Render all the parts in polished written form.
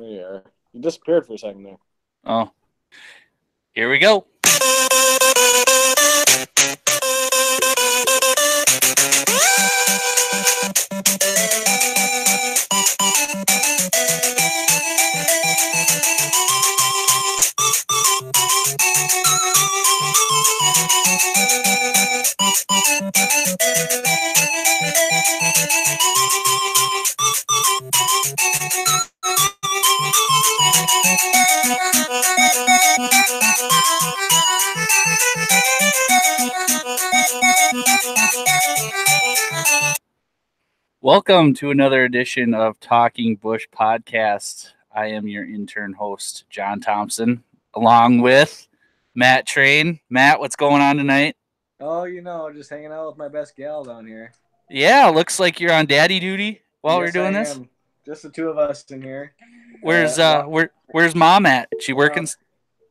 There you are. You disappeared for a second there. Oh, here we go. Welcome to another edition of Talking Busch podcast. I am your intern host, John Thompson, along with Matt Train. Matt, what's going on tonight? Oh, just hanging out with my best gal down here. Yeah, looks like you're on daddy duty while we're doing this. Am. Just the two of us in here. Where's mom at? She working?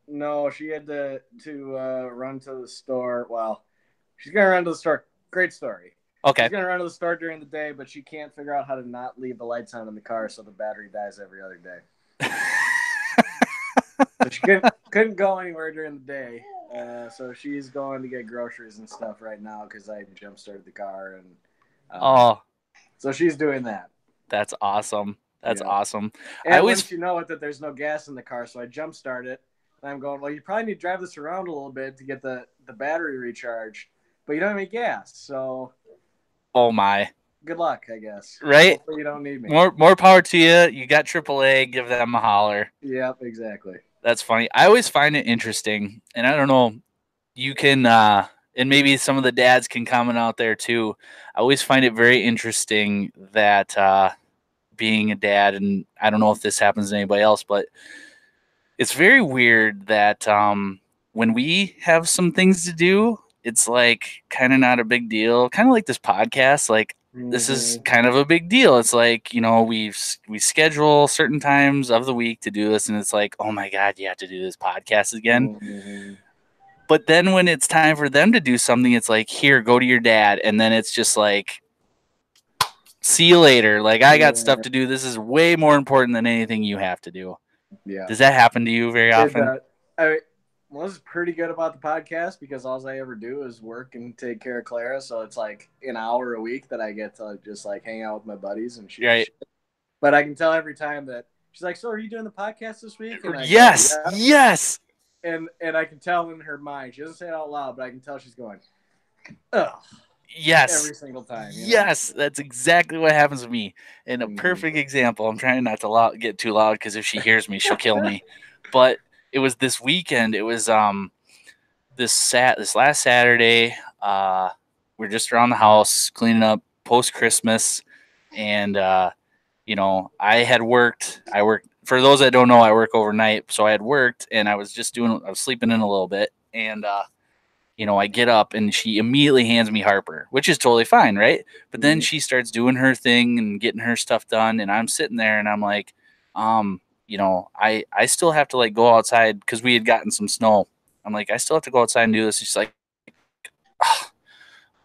No, she had to run to the store. Well, she's gonna run to the store. Great story. Okay. She's gonna run to the store during the day, but she can't figure out how to not leave the lights on in the car, so the battery dies every other day. So she couldn't go anywhere during the day. So she's going to get groceries and stuff right now because I jump started the car and so she's doing that. That's awesome. That's awesome. And I always once you know it that there's no gas in the car, so I jump start it and I'm going, well, you probably need to drive this around a little bit to get the battery recharged, but you don't have any gas, so oh my. Good luck, I guess. Right? Hopefully you don't need me. More power to you. You got AAA, give them a holler. Yep, exactly. That's funny. I always find it interesting, and I don't know, you can, and maybe some of the dads can comment out there too. I always find it very interesting that being a dad, and I don't know if this happens to anybody else, but it's very weird that when we have some things to do, it's like kind of not a big deal. Kind of like this podcast, like this is kind of a big deal. It's like, we schedule certain times of the week to do this, and it's like, oh my God, you have to do this podcast again. Mm-hmm. But then when it's time for them to do something, it's like, here, go to your dad. And then it's just like, see you later. Like, I got stuff to do. This is way more important than anything you have to do. Yeah. Does that happen to you very often? This is pretty good about the podcast because all I ever do is work and take care of Clara. So it's like an hour a week that I get to just like hang out with my buddies and shit. Right. But I can tell every time that she's like, so are you doing the podcast this week? And yes. Go, yeah. Yes. And I can tell in her mind, she doesn't say it out loud, but I can tell she's going, ugh. Yes. Every single time. Yes. That's exactly what happens with me. And a perfect example, I'm trying not to get too loud because if she hears me, she'll kill me. But it was this weekend. It was this last Saturday. We're just around the house cleaning up post Christmas, and I had worked. For those that don't know, I work overnight, so I had worked, and I was sleeping in a little bit, and I get up, and she immediately hands me Harper, which is totally fine, right? But then she starts doing her thing and getting her stuff done, and I'm sitting there, and I'm like, I still have to like go outside because we had gotten some snow. I'm like, I still have to go outside and do this. She's like,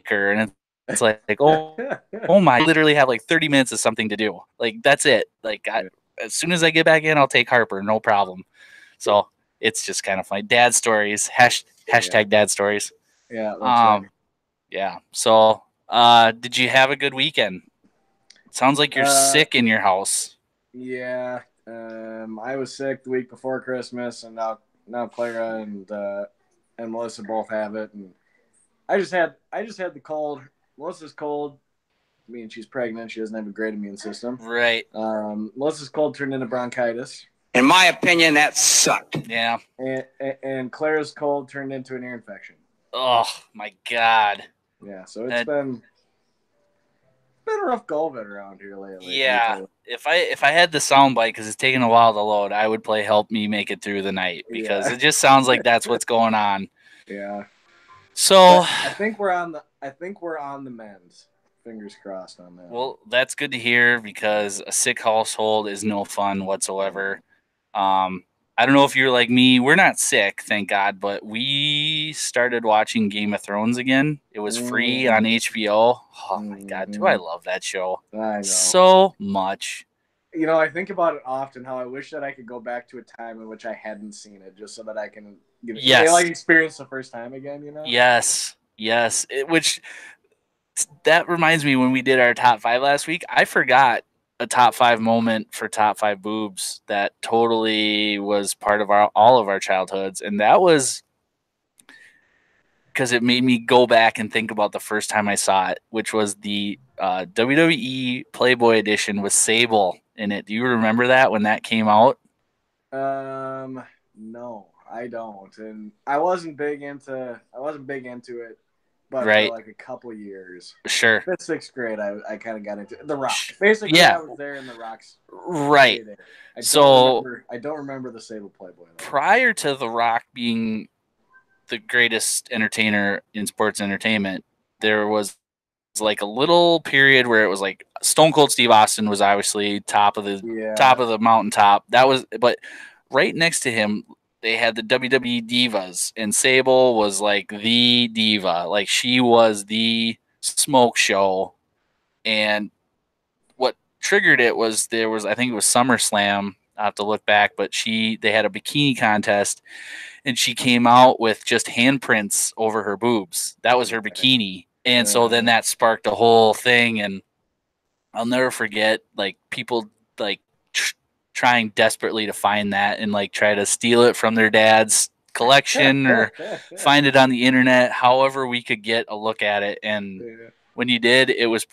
and it's like, oh my, I literally have like 30 minutes of something to do. Like, that's it. Like, as soon as I get back in, I'll take Harper, no problem. So it's just kind of funny. Dad stories, hashtag dad stories. Yeah. Right. Yeah. So, did you have a good weekend? It sounds like you're sick in your house. Yeah, I was sick the week before Christmas, and now Clara and Melissa both have it, and I just had the cold. Melissa's cold. I mean, she's pregnant. She doesn't have a great immune system. Right. Melissa's cold turned into bronchitis. In my opinion, that sucked. Yeah. And Clara's cold turned into an ear infection. Oh my God. Yeah. So it's been a rough go of it around here lately. Yeah. If I had the soundbite, because it's taking a while to load, I would play "Help Me Make It Through the Night" because it just sounds like that's what's going on. Yeah. So but I think we're on the mend. Fingers crossed on that. Well, that's good to hear because a sick household is no fun whatsoever. I don't know if you're like me. We're not sick, thank God, but we started watching Game of Thrones again. It was free on HBO. Oh, my God. Do I love that show I know. so much. I think about it often. How I wish that I could go back to a time in which I hadn't seen it, just so that I can experience the first time again. Yes. Which that reminds me, when we did our top 5 last week, I forgot a top 5 moment for top 5 boobs that totally was part of all of our childhoods, and that was because it made me go back and think about the first time I saw it, which was the WWE Playboy edition with Sable in it. Do you remember that when that came out? No, I don't, and I wasn't big into it, but Right. for like a couple years. Sure. Fifth, sixth grade, I kind of got into The Rock. Basically, Yeah. I was there in The Rock's right. heyday. I don't remember the Sable Playboy. Though. Prior to The Rock being the greatest entertainer in sports entertainment, there was like a little period where it was like Stone Cold Steve Austin was obviously top of the mountaintop. That was, but right next to him, they had the WWE divas, and Sable was like the diva. Like, she was the smoke show. And what triggered it was, I think it was SummerSlam. I have to look back, but they had a bikini contest, and she came out with just handprints over her boobs. That was her bikini. And so then that sparked a whole thing, and I'll never forget, like, people like trying desperately to find that and like try to steal it from their dad's collection or find it on the internet, however we could get a look at it. And when you did, it was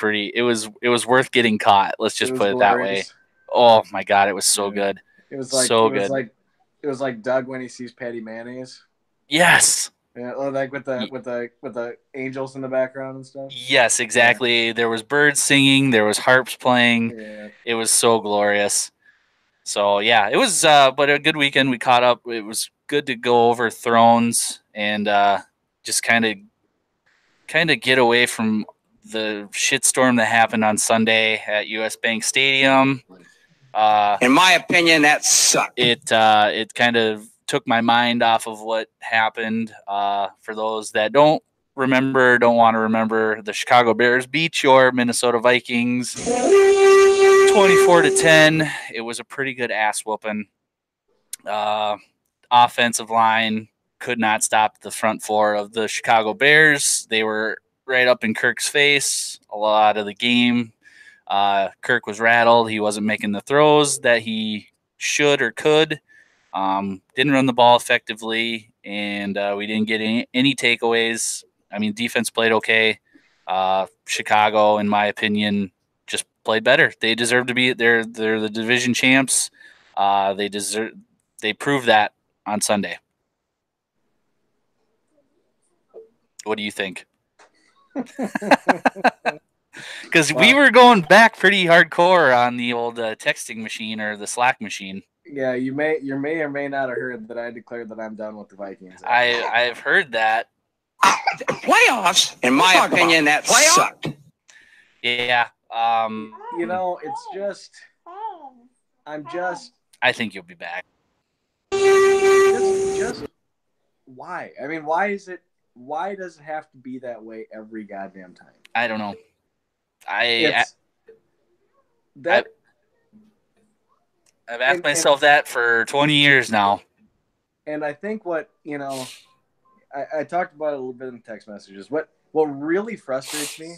worth getting caught. Let's just put it that way. Oh my God, it was so good. It was like it was like Doug when he sees Patty Mayonnaise. Yes. Yeah, like with the angels in the background and stuff. Yes, exactly. Yeah. There was birds singing, there was harps playing. Yeah. It was so glorious. So yeah, it was but a good weekend. We caught up. It was good to go over Thrones and just kind of get away from the shitstorm that happened on Sunday at US Bank Stadium. In my opinion, that sucked. It kind of took my mind off of what happened. For those that don't want to remember, the Chicago Bears beat your Minnesota Vikings 24-10. It was a pretty good ass whooping. Offensive line could not stop the front four of the Chicago Bears. They were right up in Kirk's face a lot of the game. Kirk was rattled. He wasn't making the throws that he should or could. Didn't run the ball effectively, and we didn't get any takeaways. I mean, defense played okay. Chicago, in my opinion, just played better. They deserve to be. They're the division champs. They proved that on Sunday. What do you think? Because we were going back pretty hardcore on the old texting machine or the Slack machine. Yeah, you may or may not have heard that I declared that I'm done with the Vikings. I've heard that. Playoffs, in my opinion, that sucked. Yeah. It's just, I think you'll be back. Just why? I mean, why does it have to be that way every goddamn time? I don't know. I've asked myself that for 20 years now. And I think what, I talked about it a little bit in text messages. What really frustrates me,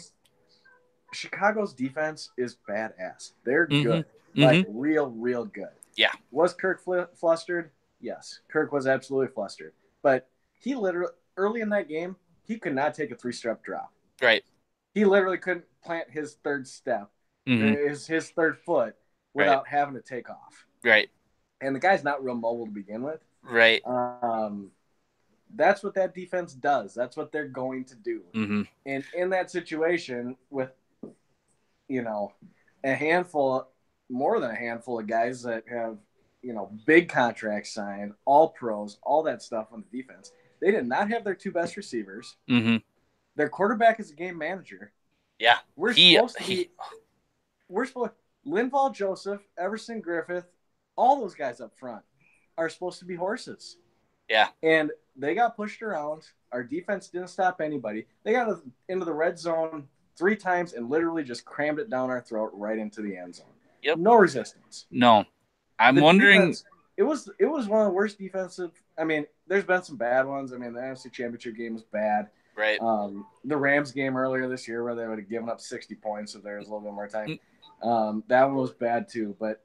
Chicago's defense is badass. They're good. Like, real good. Yeah. Was Kirk flustered? Yes. Kirk was absolutely flustered. But he literally, early in that game, he could not take a 3-step drop. Right. He literally couldn't plant his third step, his third foot, without having to take off. Right. And the guy's not real mobile to begin with. Right. That's what that defense does. That's what they're going to do. Mm-hmm. And in that situation with, more than a handful of guys that have, big contracts signed, all pros, all that stuff on the defense, they did not have their 2 best receivers. Mm-hmm. Their quarterback is a game manager. Yeah. Linval Joseph, Everson Griffith, all those guys up front are supposed to be horses. Yeah. And they got pushed around. Our defense didn't stop anybody. They got into the red zone 3 times and literally just crammed it down our throat right into the end zone. Yep. No resistance. No. I'm The wondering. defense, it was one of the worst defensive. I mean, there's been some bad ones. I mean, the NFC Championship game was bad. Right. The Rams game earlier this year where they would have given up 60 points if there was a little bit more time. That one was bad too. But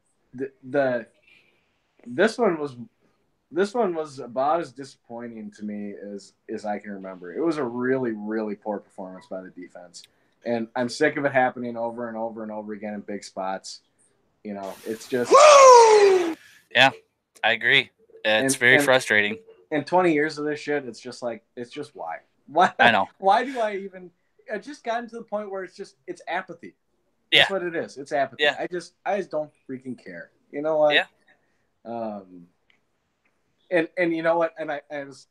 this one was about as disappointing to me as I can remember. It was a really, really poor performance by the defense. And I'm sick of it happening over and over and over again in big spots. You know, it's just Yeah, I agree. It's very frustrating. In 20 years of this shit, it's just why? Why? I know. Why do I even? I just gotten to the point where it's apathy. Yeah. That's what it is. It's apathy. Yeah. I just don't freaking care. You know what? Yeah. And you know what? And I was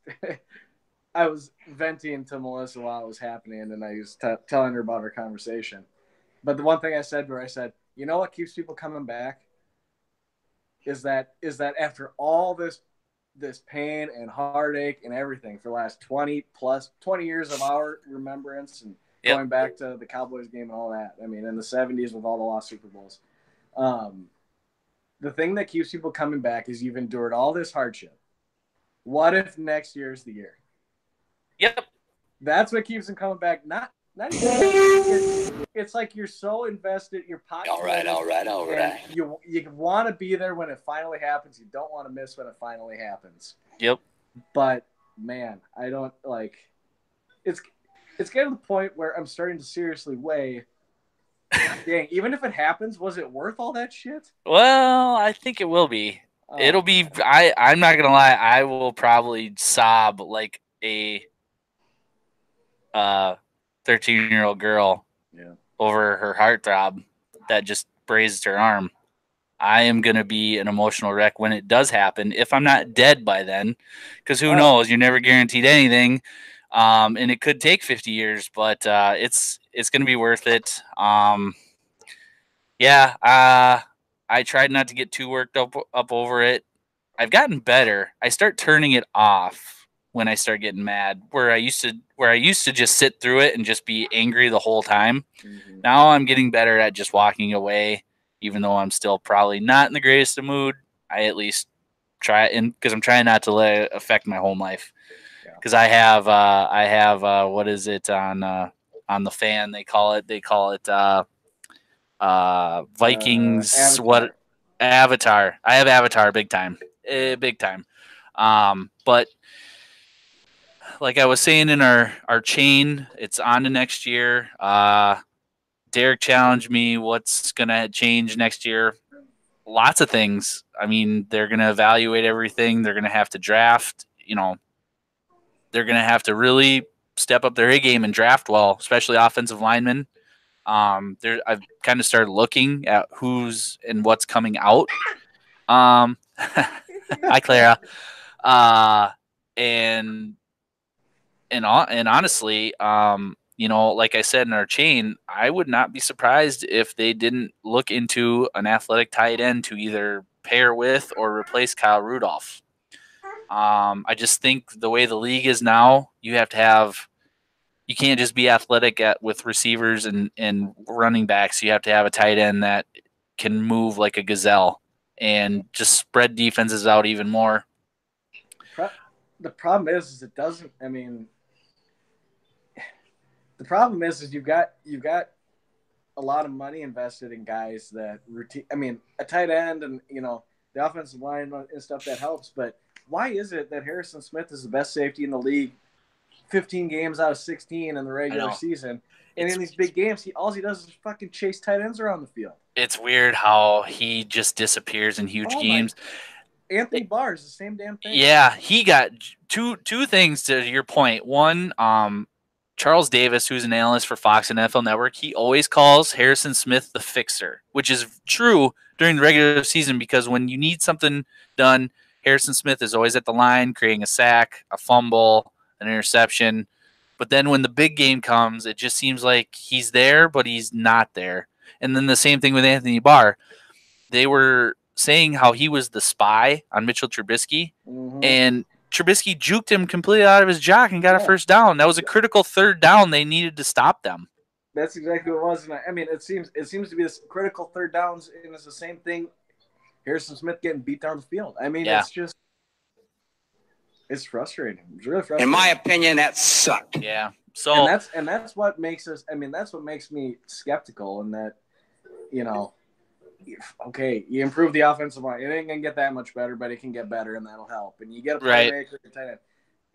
I was venting to Melissa while it was happening, and I was telling her about our conversation. But the one thing I said to her, I said, you know what keeps people coming back is that after all this pain and heartache and everything for the last 20 years of our remembrance and going back to the Cowboys game and all that. I mean, in the 70s with all the lost Super Bowls. The thing that keeps people coming back is you've endured all this hardship. What if next year's the year? Yep. That's what keeps them coming back. Not even. It's like you're so invested. You're All right. You want to be there when it finally happens. You don't want to miss when it finally happens. Yep. But man, I don't like. It's getting to the point where I'm starting to seriously weigh. Dang, even if it happens, was it worth all that shit? Well, I think it will be. It'll be. I'm not gonna lie. I will probably sob like a 13-year-old girl over her heartthrob that just grazed her arm. I am going to be an emotional wreck when it does happen, if I'm not dead by then, because who knows? You're never guaranteed anything, and it could take 50 years, but it's going to be worth it. I tried not to get too worked up over it. I've gotten better. I start turning it off when I start getting mad, where I used to just sit through it and just be angry the whole time. Mm-hmm. Now I'm getting better at just walking away, even though I'm still probably not in the greatest of mood. I at least try it, because I'm trying not to let it affect my home life. Because I have what is it on the fan? They call it Vikings. Avatar. Avatar. I have Avatar big time. But like I was saying in our chain, it's on to next year. Derek challenged me. What's going to change next year? Lots of things. I mean, they're going to evaluate everything. They're going to have to draft. You know, they're going to have to really step up their A game and draft well, especially offensive linemen. I've kind of started looking at who's and what's coming out. Hi, Clara. And honestly, like I said in our chain, I would not be surprised if they didn't look into an athletic tight end to either pair with or replace Kyle Rudolph. I just think the way the league is now, you can't just be athletic with receivers and running backs. You have to have a tight end that can move like a gazelle and just spread defenses out even more. The problem is it doesn't. I mean, the problem is you've got a lot of money invested in guys that routine. I mean, a tight end and the offensive line and stuff that helps. But why is it that Harrison Smith is the best safety in the league, 15 games out of 16 in the regular season, and in these big games, all he does is fucking chase tight ends around the field? It's weird how he just disappears in huge games. Anthony Barr is the same damn thing. Yeah, he got two things to your point. One, Charles Davis, who's an analyst for Fox and NFL Network, he always calls Harrison Smith the fixer, which is true during the regular season because when you need something done, Harrison Smith is always at the line, creating a sack, a fumble, an interception. But then when the big game comes, it just seems like he's there, but he's not there. And then the same thing with Anthony Barr. They were saying how he was the spy on Mitchell Trubisky, and Trubisky juked him completely out of his jock and got a first down. That was a critical third down. They needed to stop them. That's exactly what it was. And I mean, it seems to be this critical third downs, and it's the same thing. Harrison Smith getting beat down the field. I mean, Yeah. it's frustrating. It's really frustrating. In my opinion, that sucked. Yeah. So and that's what makes us. I mean, that's what makes me skeptical. In that, you know, okay, you improve the offensive line. It ain't gonna get that much better, but it can get better, and that'll help. And you get a playmaker, tight end.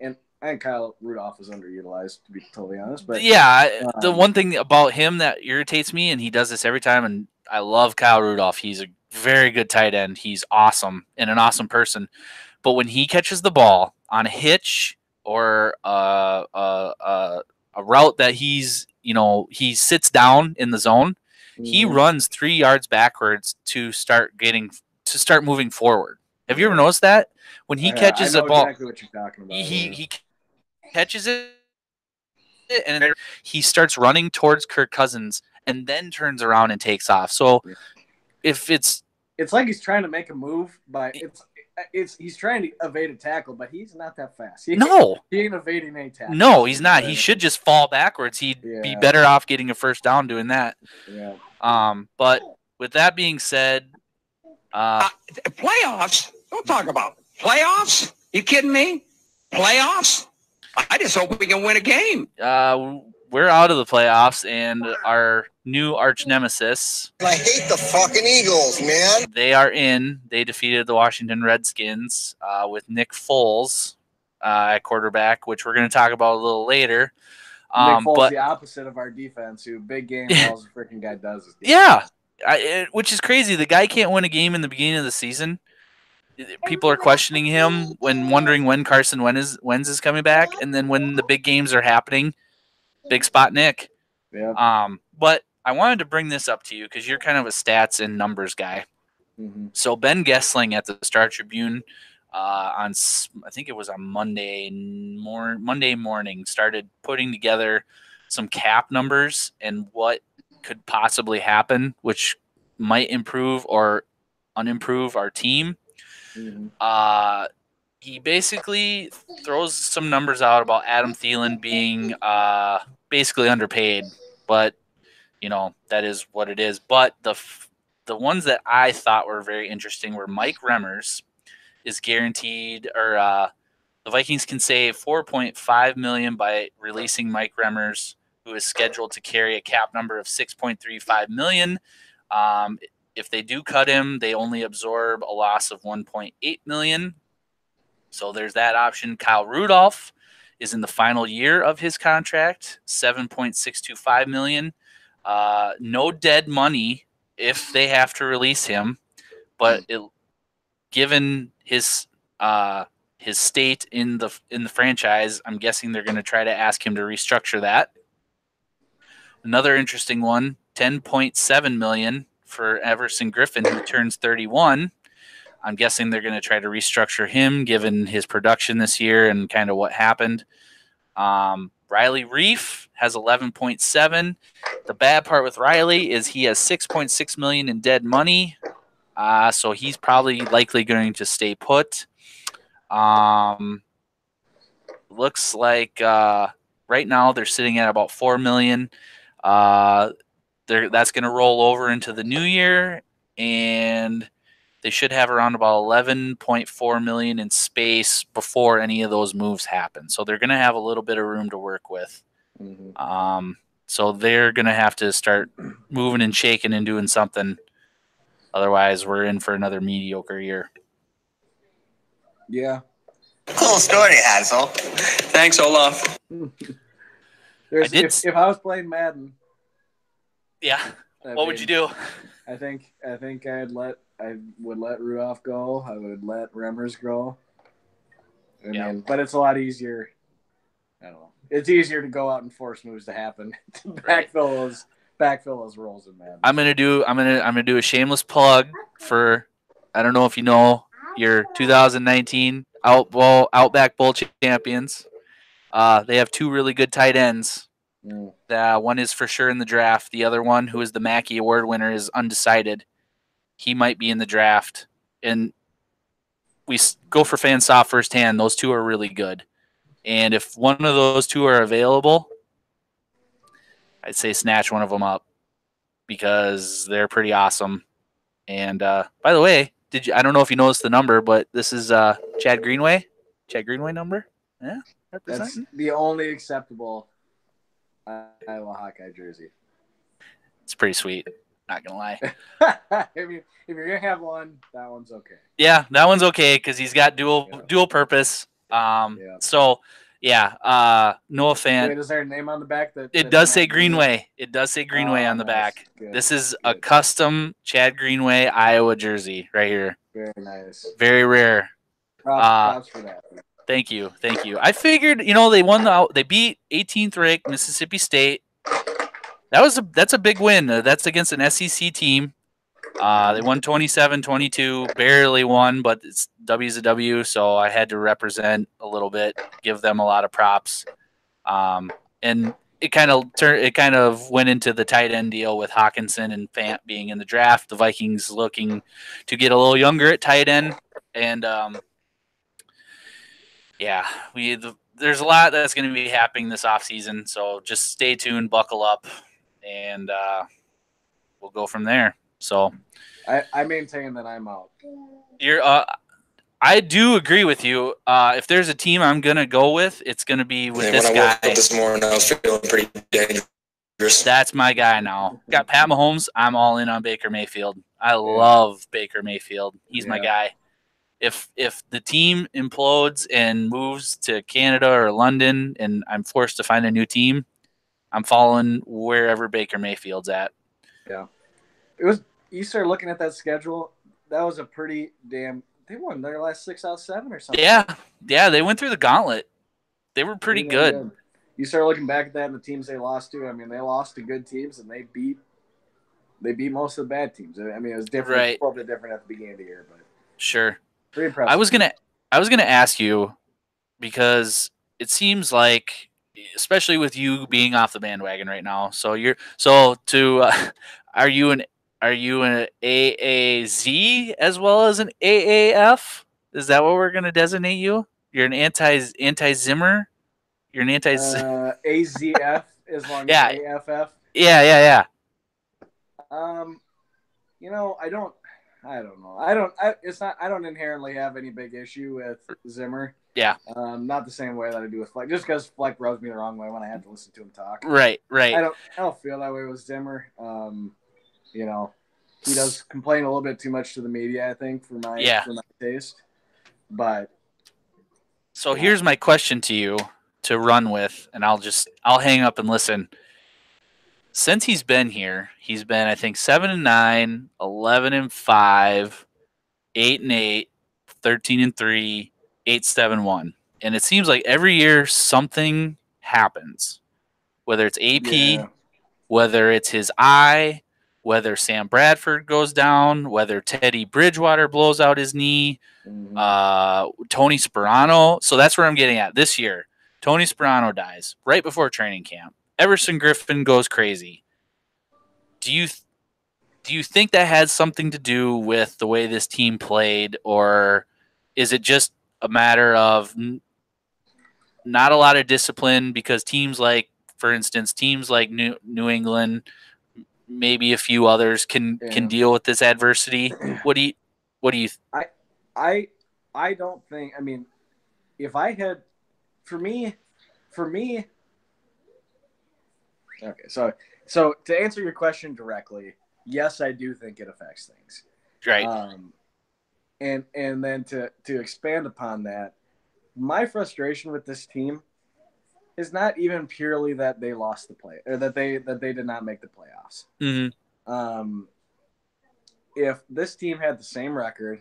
And I think Kyle Rudolph is underutilized, to be totally honest. But yeah, the one thing about him that irritates me, and he does this every time, and I love Kyle Rudolph. He's a very good tight end. He's awesome and an awesome person. But when he catches the ball on a hitch or a route that he sits down in the zone, he runs 3 yards backwards to start moving forward. Have you ever noticed that? When he catches I know a ball, exactly what you're talking about. He catches it and then he starts running towards Kirk Cousins and then turns around and takes off. So if it's like he's trying to make a move, but he's trying to evade a tackle, but he's not that fast. He ain't evading any tackle. No, he's not. He should just fall backwards. He'd be better off getting a first down doing that. Yeah. But with that being said, playoffs? Don't talk about playoffs. You kidding me? Playoffs? I just hope we can win a game. We're out of the playoffs, and our new arch nemesis. I hate the fucking Eagles, man. They are in. They defeated the Washington Redskins with Nick Foles at quarterback, which we're going to talk about a little later. Nick Foles, the opposite of our defense, who big game all the freaking guy does. Is yeah, which is crazy. The guy can't win a game in the beginning of the season. People are questioning him when wondering when Carson Wentz is coming back, and then when the big games are happening, big spot Nick. Yeah. But I wanted to bring this up to you because you're kind of a stats and numbers guy. Mm-hmm. So Ben Gessling at the Star Tribune I think it was on Monday morning started putting together some cap numbers and what could possibly happen, which might improve or unimprove our team. Mm-hmm. He basically throws some numbers out about Adam Thielen being basically underpaid, but that is what it is. But the ones that I thought were very interesting were Mike Remmers is guaranteed, or the Vikings can save $4.5 million by releasing Mike Remmers, who is scheduled to carry a cap number of $6.35 million. If they do cut him, they only absorb a loss of $1.8 million. So there's that option. Kyle Rudolph is in the final year of his contract, $7.625 million. No dead money if they have to release him, but given his state in the franchise, I'm guessing they're going to try to ask him to restructure that. Another interesting one, $10.7 million for Everson Griffin, who turns 31. I'm guessing they're going to try to restructure him given his production this year and kind of what happened. Riley Reef has 11.7. The bad part with Riley is he has $6.6 million in dead money. So he's probably likely going to stay put. Looks like right now they're sitting at about $4 million. That's going to roll over into the new year, and they should have around about $11.4 million in space before any of those moves happen. So they're going to have a little bit of room to work with. Mm-hmm. So they're going to have to start moving and shaking and doing something. Otherwise, we're in for another mediocre year. Yeah. Cool story, Hansel. Thanks, Olaf. If I was playing Madden, yeah, what would you do? I think I would let Rudolph go. I would let Remmers go. I mean, but it's a lot easier. I don't know. It's easier to go out and force moves to happen to backfill those roles in Madden. I'm gonna do a shameless plug for, I don't know if you know, your 2019 Outback Bowl champions. They have 2 really good tight ends. One is for sure in the draft. The other one, who is the Mackey Award winner, is undecided. He might be in the draft. And we go for FanSoft firsthand. Those 2 are really good. And if one of those 2 are available, I'd say snatch one of them up because they're pretty awesome. And by the way, I don't know if you noticed the number, but this is Chad Greenway. Chad Greenway number. Yeah, That's representing. the only acceptable Iowa Hawkeye jersey. It's pretty sweet. Not gonna lie. I mean, if you're gonna have one, that one's okay. Yeah, that one's okay because he's got dual purpose. So yeah, Noah Fant. Wait, is there a name on the back It does say Greenway. It does say Greenway on the nice. back. Good. This is a custom Chad Greenway Iowa jersey right here. Very nice. Very rare. Props for that. Thank you. I figured, they beat 18th ranked Mississippi State. That's a big win. That's against an SEC team. They won 27-22, barely won, but it's W's a W, so I had to represent a little bit, give them a lot of props. And it kind of went into the tight end deal with Hawkinson and Fant being in the draft. The Vikings looking to get a little younger at tight end, and there's a lot that's going to be happening this offseason, so just stay tuned, buckle up, and we'll go from there. So I maintain that I'm out. I do agree with you. If there's a team I'm going to go with, it's going to be with this when I guy. woke up this morning, I was feeling pretty dangerous. That's my guy now. Got Pat Mahomes. I'm all in on Baker Mayfield. I love Baker Mayfield. He's my guy. If the team implodes and moves to Canada or London and I'm forced to find a new team, I'm following wherever Baker Mayfield's at. Yeah. You start looking at that schedule, that was a pretty damn – they won their last 6 out of 7 or something. Yeah, they went through the gauntlet. They were pretty good. You start looking back at that and the teams they lost to. I mean, they lost to good teams and they beat most of the bad teams. I mean, it was different, a little bit different at the beginning of the year, but sure. Pretty impressive. I was gonna ask you because it seems like, especially with you being off the bandwagon right now, are you an AAZ as well as an AAF? Is that what we're gonna designate you? You're an anti-Zimmer. You're an AZF as long as AFF. Yeah. I don't know. I don't inherently have any big issue with Zimmer. Yeah. Not the same way that I do with Fleck. Just because Fleck rubs me the wrong way when I have to listen to him talk. Right. I don't feel that way with Zimmer. He does complain a little bit too much to the media, I think, for my taste. But so here's my question to you to run with, and I'll hang up and listen. Since he's been here, he's been, I think, 7-9, 11-5, 8-8, 13-3, 8-7-1. And it seems like every year something happens. Whether it's AP, whether it's his eye, whether Sam Bradford goes down, whether Teddy Bridgewater blows out his knee, Tony Sperano. So that's where I'm getting at. This year, Tony Sperano dies right before training camp. Everson Griffin goes crazy. Do you think that has something to do with the way this team played, or is it just a matter of not a lot of discipline because teams like New England, maybe a few others can deal with this adversity? What do you? I don't think. I mean, if I had, for me. Okay, so to answer your question directly, yes, I do think it affects things. Right. And then to expand upon that, my frustration with this team is not even purely that they lost the play or that they did not make the playoffs. Mm-hmm. If this team had the same record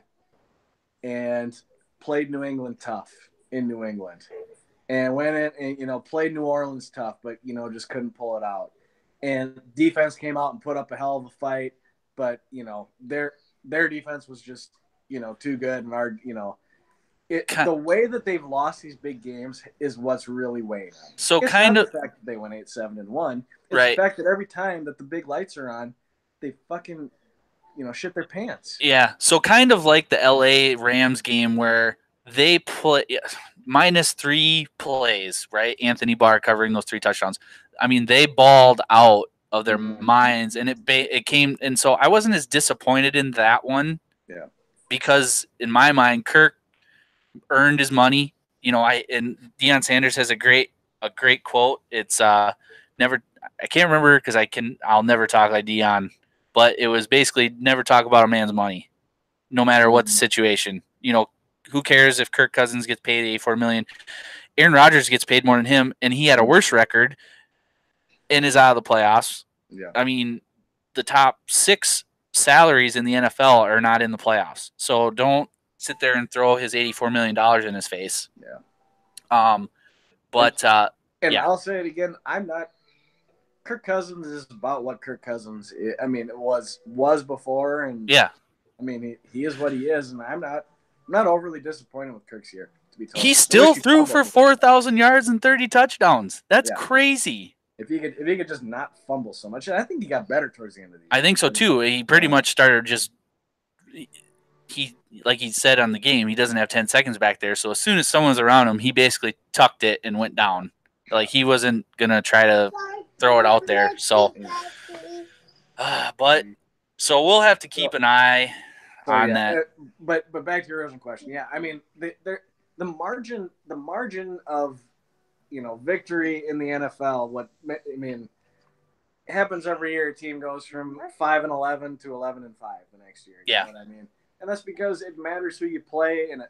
and played New England tough in New England and went in and played New Orleans tough, but just couldn't pull it out, and defense came out and put up a hell of a fight, but their defense was just too good, and our the way that they've lost these big games is what's really weighing on them. So it's kind not of the fact that they went 8-7-1. It's right. The fact that every time that the big lights are on, they fucking shit their pants. Yeah. So kind of like the LA Rams game where they play -3 plays, right? Anthony Barr covering those 3 touchdowns. I mean, they balled out of their Mhm. minds, and it came. And so I wasn't as disappointed in that one. Yeah. Because in my mind, Kirk earned his money. And Deion Sanders has a great quote. It's never. I can't remember because I'll never talk like Deion, but it was basically never talk about a man's money, no matter what the situation. Who cares if Kirk Cousins gets paid $84 million? Aaron Rodgers gets paid more than him, and he had a worse record and is out of the playoffs. Yeah. I mean, the top 6 salaries in the NFL are not in the playoffs. So don't sit there and throw his $84 million in his face. Yeah. But and yeah. I'll say it again. I'm not. Kirk Cousins is about what Kirk Cousins is. I mean, it was before, and yeah. I mean, he is what he is, and I'm not overly disappointed with Kirk's year. To be told, He still threw for 4,000 yards and 30 touchdowns. That's crazy. If he could just not fumble so much, and I think he got better towards the end of the year. I think so too. He pretty much started just like he said on the game, he doesn't have 10 seconds back there. So as soon as someone's around him, he basically tucked it and went down. Like he wasn't gonna try to throw it out there. So, but so we'll have to keep an eye on that. But back to your original question, yeah. I mean, the margin of victory in the NFL. Happens every year. A team goes from 5-11 to 11-5 the next year. You know what I mean? And that's because it matters who you play, and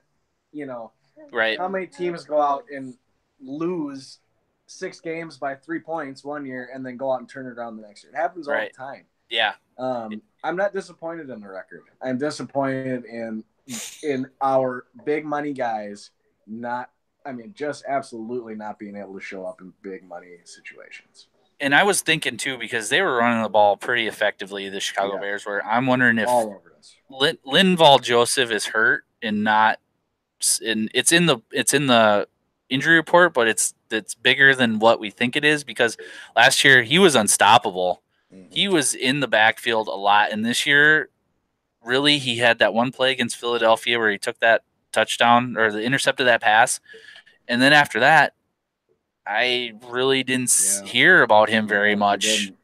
right. How many teams go out and lose 6 games by 3 points one year, and then go out and turn it around the next year? It happens all the time. Yeah. I'm not disappointed in the record. I'm disappointed in our big money guys just absolutely not being able to show up in big money situations. And I was thinking too, because they were running the ball pretty effectively, the Chicago Bears were. I'm wondering if Linval Joseph is hurt and not, and it's in the injury report, but it's bigger than what we think it is, because last year he was unstoppable. Mm-hmm. He was in the backfield a lot, and this year, really, he had that one play against Philadelphia where he took that touchdown or intercepted that pass, and then after that, I really didn't hear about him very much. You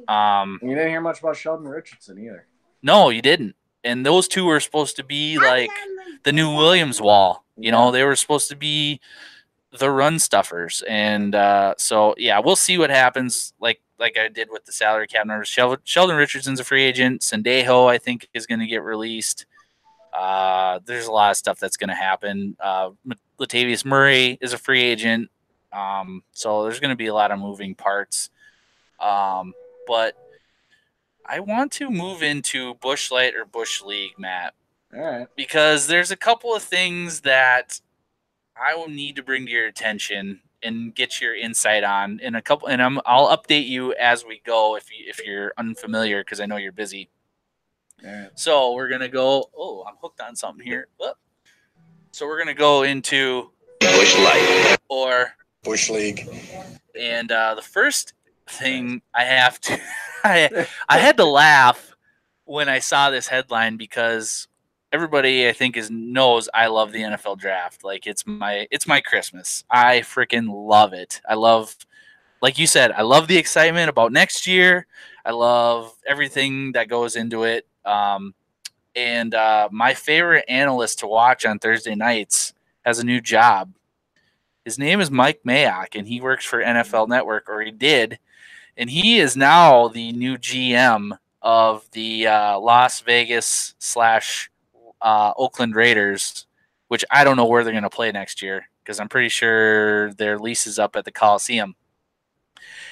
didn't hear much about Sheldon Richardson either. No, you didn't. And those two were supposed to be like the new Williams Wall. They were supposed to be the run stuffers. And so, yeah, we'll see what happens. Like I did with the salary cap numbers. Sheldon Richardson's a free agent. Sendejo, I think, is going to get released. There's a lot of stuff that's going to happen. Latavius Murray is a free agent. So there's going to be a lot of moving parts. But I want to move into Busch Light or Busch League, Matt. All right. Because there's a couple of things that I will need to bring to your attention and get your insight on in a couple, and I'll update you as we go if you're unfamiliar, because I know you're busy. All right. So we're going to go, I'm hooked on something here. So we're going to go into Busch Light or Busch League. And the first thing I have to I had to laugh when I saw this headline, because everybody I think knows I love the NFL draft. Like it's my Christmas. I freaking love it. I love, like you said, I love the excitement about next year. I love everything that goes into it. And my favorite analyst to watch on Thursday nights has a new job. His name is Mike Mayock, and he works for NFL Network, or he did. And he is now the new GM of the Las Vegas / Oakland Raiders, which I don't know where they're going to play next year, because I'm pretty sure their lease is up at the Coliseum.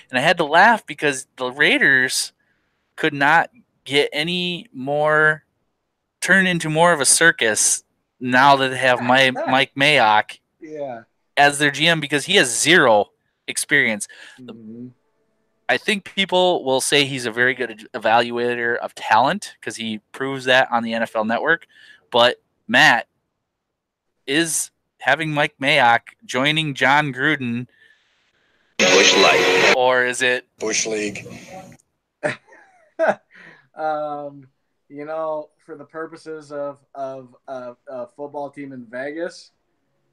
And I had to laugh because the Raiders could not get any more, turn into more of a circus now that they have Mike Mayock as their GM, because he has zero experience. Mm-hmm. I think people will say he's a very good evaluator of talent, because he proves that on the NFL Network. But Matt, is having Mike Mayock joining John Gruden Busch Light, or is it Busch League? For the purposes of a football team in Vegas,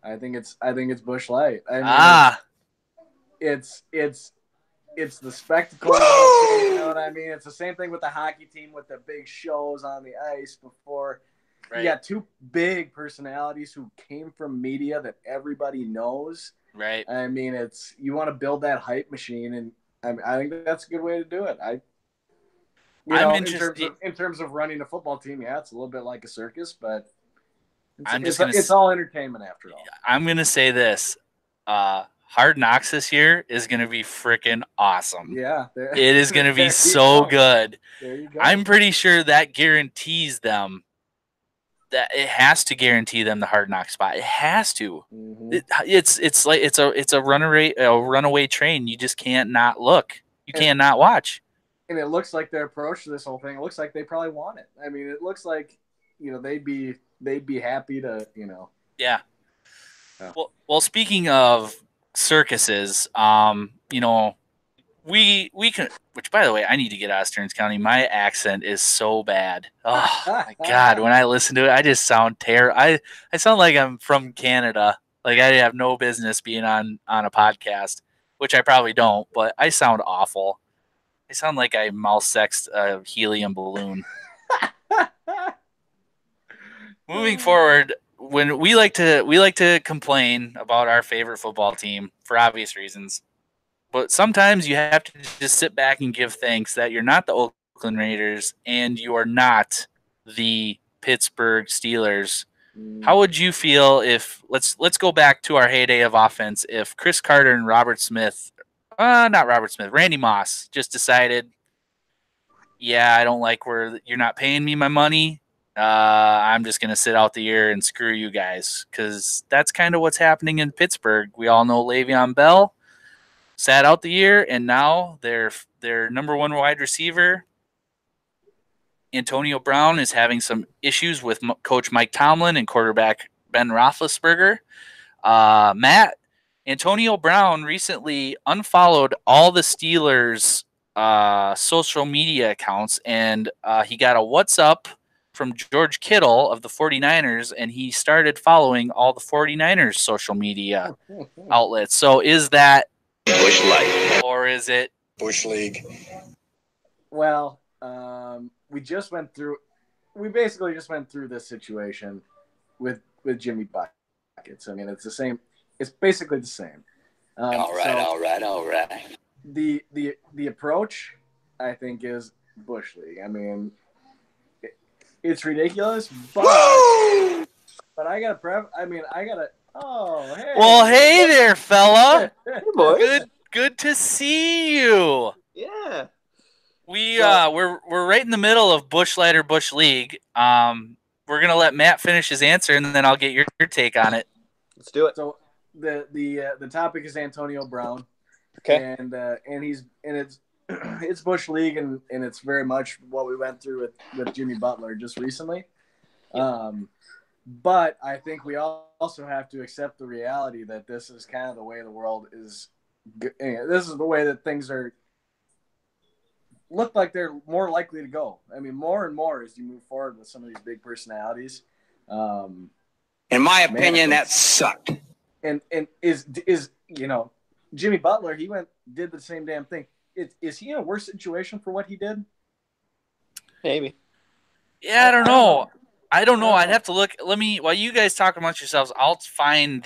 I think it's Busch Light. I mean, it's it's the spectacle of the whole thing, you know what I mean? It's the same thing with the hockey team with the big shows on the ice before. Right. You got two big personalities who came from media that everybody knows. Right. I mean, you want to build that hype machine, and I think that's a good way to do it. In terms of running a football team, yeah, it's a little bit like a circus, but it's all entertainment after all. I'm gonna say this: Hard Knocks this year is gonna be freaking awesome. Yeah, it is gonna be so good. There you go. I'm pretty sure that guarantees them. That it has to guarantee them the Hard Knock spot. It has to. Mm-hmm. It's a runaway train. You just can't not look. You can't not watch. And it looks like their approach to this whole thing. It looks like they probably want it. I mean, it looks like they'd be happy to Yeah. Yeah. Well, speaking of circuses, we can. Which, by the way, I need to get out of Stearns County. My accent is so bad. Oh my God! When I listen to it, I just sound terrible. I sound like I'm from Canada. Like I have no business being on a podcast, which I probably don't. But I sound awful. I sound like I mouse sexed a helium balloon. Moving forward, when we like to complain about our favorite football team for obvious reasons. But sometimes you have to just sit back and give thanks that you're not the Oakland Raiders and you are not the Pittsburgh Steelers. How would you feel if let's go back to our heyday of offense if Chris Carter and Randy Moss just decided, yeah, I don't like where you're not paying me my money. I'm just going to sit out the year and screw you guys, because that's kind of what's happening in Pittsburgh. We all know Le'Veon Bell sat out the year, and now their number one wide receiver, Antonio Brown, is having some issues with Coach Mike Tomlin and quarterback Ben Roethlisberger. Matt, Antonio Brown recently unfollowed all the Steelers' social media accounts, and he got a "What's up" from George Kittle of the 49ers, and he started following all the 49ers' social media outlets. So is that Busch Light, or is it Busch League? Well, we basically just went through this situation with Jimmy Buckets. I mean, it's the same. It's basically the same. all right. The approach, I think, is Busch League. I mean, it's ridiculous, but I gotta. Oh, hey. Well, hey there, fella. Hey, boys. Good to see you. Yeah. We're right in the middle of Busch Light or Busch League. We're gonna let Matt finish his answer, and then I'll get your take on it. Let's do it. So the topic is Antonio Brown. Okay. And it's Busch League, and it's very much what we went through with Jimmy Butler just recently. But I think we also have to accept the reality that this is kind of the way the world is. This is the way that things look like they're more likely to go. I mean, more and more as you move forward with some of these big personalities. In my opinion, that sucked. And is Jimmy Butler? He did the same damn thing. Is he in a worse situation for what he did? Maybe. Yeah, I don't know. I'd have to look. While you guys talk amongst yourselves, I'll find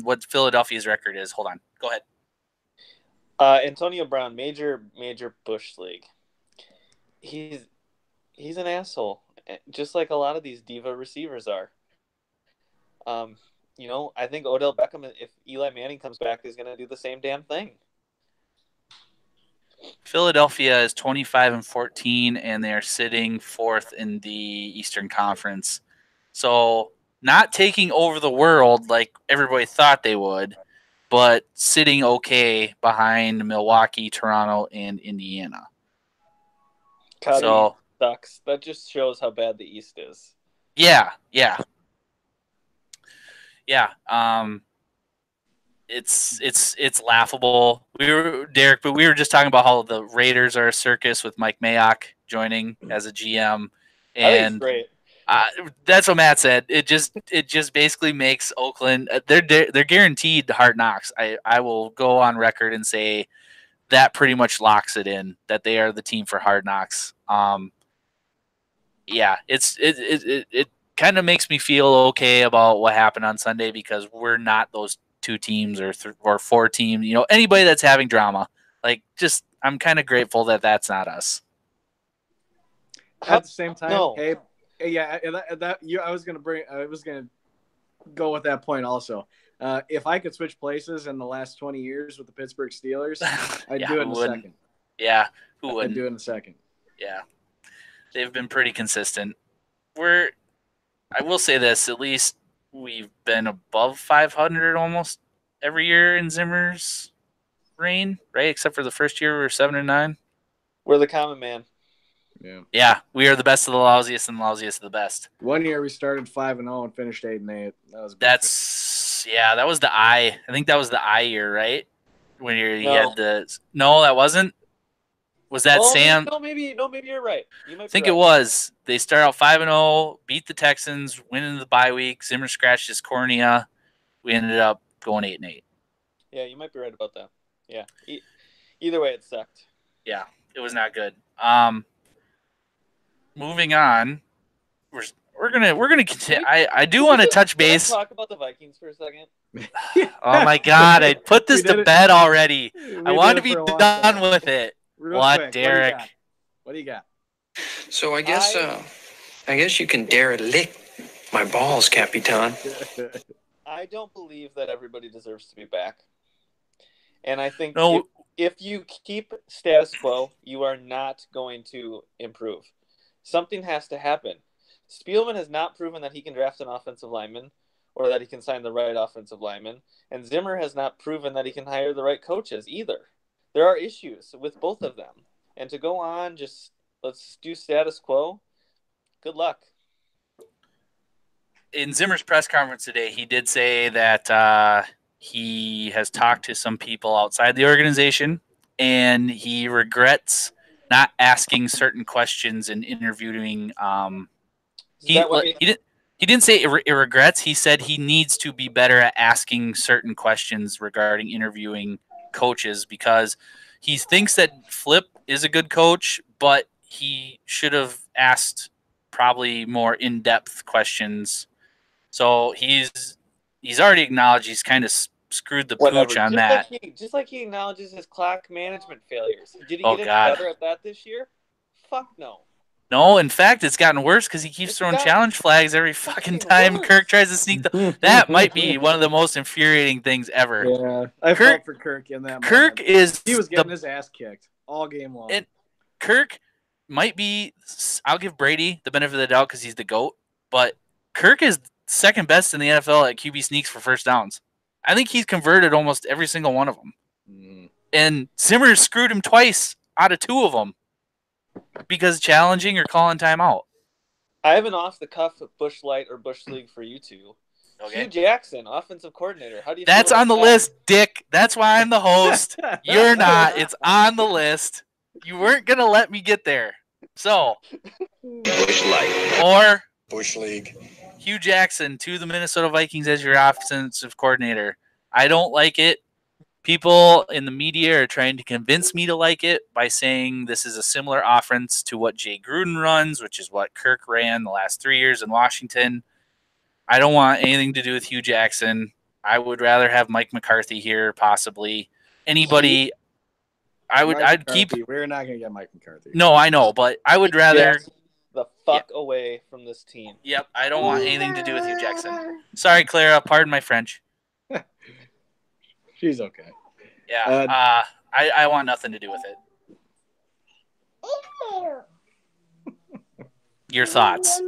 what Philadelphia's record is. Hold on. Go ahead. Antonio Brown, major Busch League. He's an asshole, just like a lot of these diva receivers are. I think Odell Beckham, if Eli Manning comes back, is going to do the same damn thing. Philadelphia is 25-14, and they are sitting fourth in the Eastern Conference. So not taking over the world like everybody thought they would, but sitting okay behind Milwaukee, Toronto, and Indiana. So sucks. That just shows how bad the East is. Yeah. It's laughable. We were just talking about how the Raiders are a circus with Mike Mayock joining as a GM, and great. That's what Matt said. It just basically makes Oakland they're guaranteed Hard Knocks. I will go on record and say that pretty much locks it in that they are the team for Hard Knocks. Yeah, it kind of makes me feel okay about what happened on Sunday because we're not those two teams or four teams. You know, anybody that's having drama, like just I'm kind of grateful that that's not us. At the same time, No. hey, yeah, I was gonna go with that point also. If I could switch places in the last 20 years with the Pittsburgh Steelers, I'd do it in a second. Yeah, who wouldn't? I'd do it in a second. Yeah, they've been pretty consistent. I will say this, at least we've been above 500 almost every year in Zimmer's reign, right? Except for the first year we were 7-9. We're the common man. Yeah, we are the best of the lousiest and the lousiest of the best. One year we started 5-0 and finished 8-8. That was that was the I think that was the I year, right? When you No. had that wasn't. Was that Sam? Maybe you're right. I think it was. They start out 5-0, beat the Texans, win into the bye week. Zimmer scratched his cornea. We ended up going 8-8. Yeah, you might be right about that. Yeah. Either way, it sucked. Yeah, it was not good. Moving on, we're gonna continue. I do want to touch base. Talk about the Vikings for a second. Oh my God! I put this to bed already. I want to be done with it. What, Derek? What do you got? So I guess you can dare lick my balls, Capitan. I don't believe that everybody deserves to be back. And I think if you keep status quo, you are not going to improve. Something has to happen. Spielman has not proven that he can draft an offensive lineman or that he can sign the right offensive lineman. And Zimmer has not proven that he can hire the right coaches either. There are issues with both of them. And to go on, just let's do status quo. Good luck. In Zimmer's press conference today, he did say that he has talked to some people outside the organization, and he regrets not asking certain questions and interviewing. He didn't say it regrets. He said he needs to be better at asking certain questions regarding interviewing coaches because he thinks that Flip is a good coach, but he should have asked probably more in-depth questions. So he's already acknowledged he's kind of screwed the pooch on that. Just like he acknowledges his clock management failures. Did he get any better at that this year? Fuck no. No, in fact, it's gotten worse because he keeps throwing challenge flags every fucking time Kirk tries to sneak that might be one of the most infuriating things ever. Yeah, I felt for Kirk in that moment. He was getting his ass kicked all game long. And Kirk might be – I'll give Brady the benefit of the doubt because he's the GOAT, but Kirk is second best in the NFL at QB sneaks for first downs. I think he's converted almost every single one of them. And Zimmer screwed him twice out of two of them. Because challenging or calling timeout. I have an off-the-cuff Busch Light or Busch League for you two. Okay. Hugh Jackson, offensive coordinator. How do you? That's on the list, Dick. That's why I'm the host. You're not. It's on the list. You weren't gonna let me get there. So, Busch Light or Busch League. Hugh Jackson to the Minnesota Vikings as your offensive coordinator. I don't like it. People in the media are trying to convince me to like it by saying this is a similar offense to what Jay Gruden runs, which is what Kirk ran the last 3 years in Washington. I don't want anything to do with Hugh Jackson. I would rather have Mike McCarthy here, possibly. Anybody. I'd keep. We're not going to get Mike McCarthy. No, I know, but I would rather. The fuck away from this team. Yep, I don't want anything to do with Hugh Jackson. Sorry, Clara. Pardon my French. She's okay. Yeah, I want nothing to do with it. Your thoughts?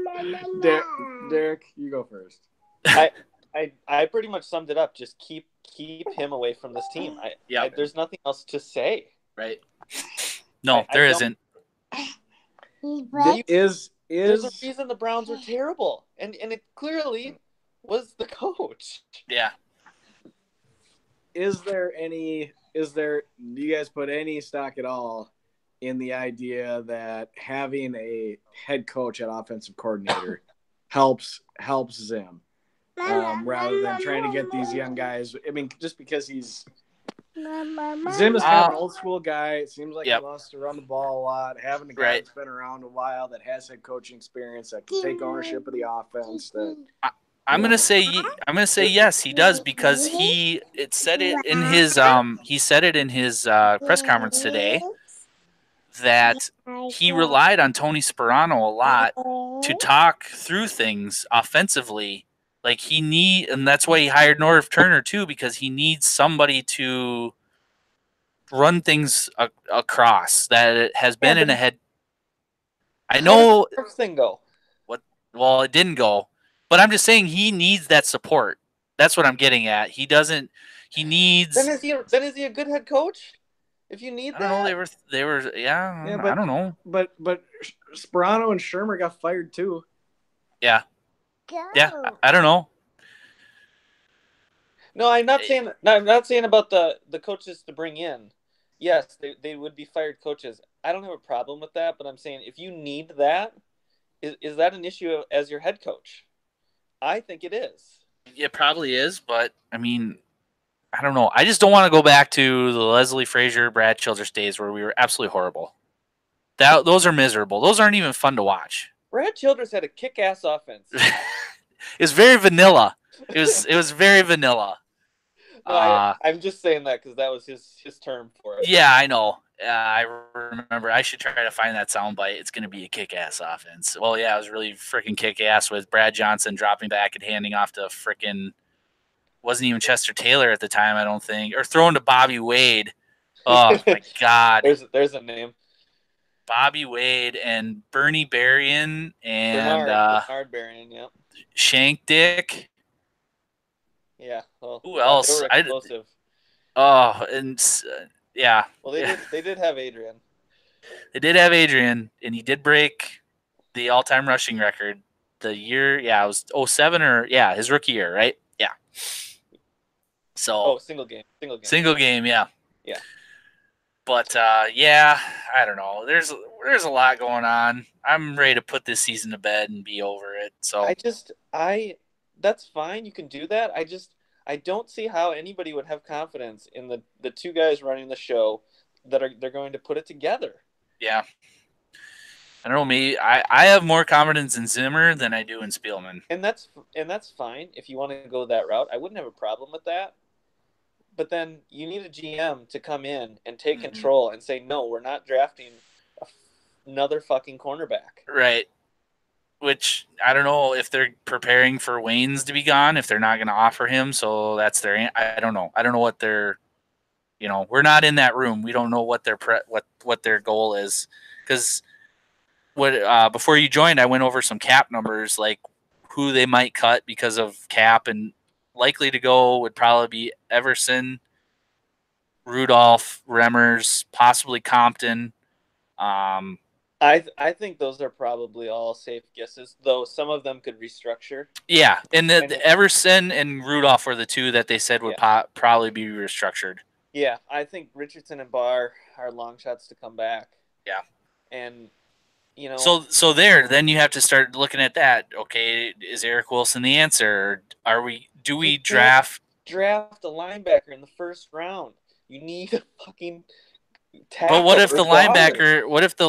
Derek, you go first. I pretty much summed it up. Just keep him away from this team. There's nothing else to say. Right. No, there isn't. There's a reason the Browns were terrible, and it clearly was the coach. Yeah. Do you guys put any stock at all in the idea that having a head coach at offensive coordinator helps Zim rather than trying to get these young guys? I mean, just because he's Zim is kind of an old school guy. It seems like Yep. he wants to run the ball a lot. Having a guy Right. that's been around a while, that has had coaching experience, that can take ownership of the offense. I'm gonna say yes, he does, because he said it in his press conference today that he relied on Tony Sperano a lot to talk through things offensively. Like and that's why he hired Norv Turner too, because he needs somebody to run things across that it has been in a head. I know. How did the thing go? What? Well, it didn't go, but I'm just saying he needs that support. That's what I'm getting at. He doesn't. He needs. Then is he a good head coach? If you need I don't know. They were. Yeah. But, I don't know. But Sperano and Shermer got fired too. Yeah. Yeah. I don't know. No, I'm not saying. No, I'm not saying about the coaches to bring in. Yes, they would be fired coaches. I don't have a problem with that, but I'm saying if you need that, is that an issue as your head coach? I think it is. It probably is, but I mean, I don't know. I just don't want to go back to the Leslie Frazier, Brad Childress days where we were absolutely horrible. Those are miserable. Those aren't even fun to watch. Brad Childress had a kick-ass offense. It was very vanilla. It was very vanilla. No, I'm just saying that because that was his term for it. Yeah, I know. I remember. I should try to find that soundbite. It's going to be a kick-ass offense. Well, yeah, it was really freaking kick-ass with Brad Johnson dropping back and handing off to freaking wasn't even Chester Taylor at the time, I don't think, or throwing to Bobby Wade. Oh my God! There's a name. Bobby Wade and Bernie Berrien and Bernard Berrien, yeah. Shank Dick. Yeah. Well, who else? They were explosive. Yeah. Well, they did have Adrian. They did have Adrian, and he did break the all-time rushing record the year. Yeah, it was 07 his rookie year, right? Yeah. So. Single game. Single game, yeah. Yeah. But I don't know. There's a lot going on. I'm ready to put this season to bed and be over it. So that's fine. You can do that. I don't see how anybody would have confidence in the two guys running the show they're going to put it together. Yeah. I don't know. Maybe I have more confidence in Zimmer than I do in Spielman. And that's fine if you want to go that route. I wouldn't have a problem with that. But then you need a GM to come in and take control and say, no, we're not drafting another fucking cornerback. Right. Which I don't know if they're preparing for Waynes to be gone, if they're not going to offer him. So that's I don't know. I don't know what their, we're not in that room. We don't know what what their goal is. Because before you joined, I went over some cap numbers, like who they might cut because of cap, and likely to go would probably be Everson, Rudolph, Remmers, possibly Compton. I think those are probably all safe guesses, though some of them could restructure. Yeah, and the Everson and Rudolph were the two that they said would probably be restructured. Yeah, I think Richardson and Barr are long shots to come back. Yeah. And, So then you have to start looking at that. Okay, is Eric Wilson the answer? Do we draft a linebacker in the first round? You need a fucking tackle. But what if the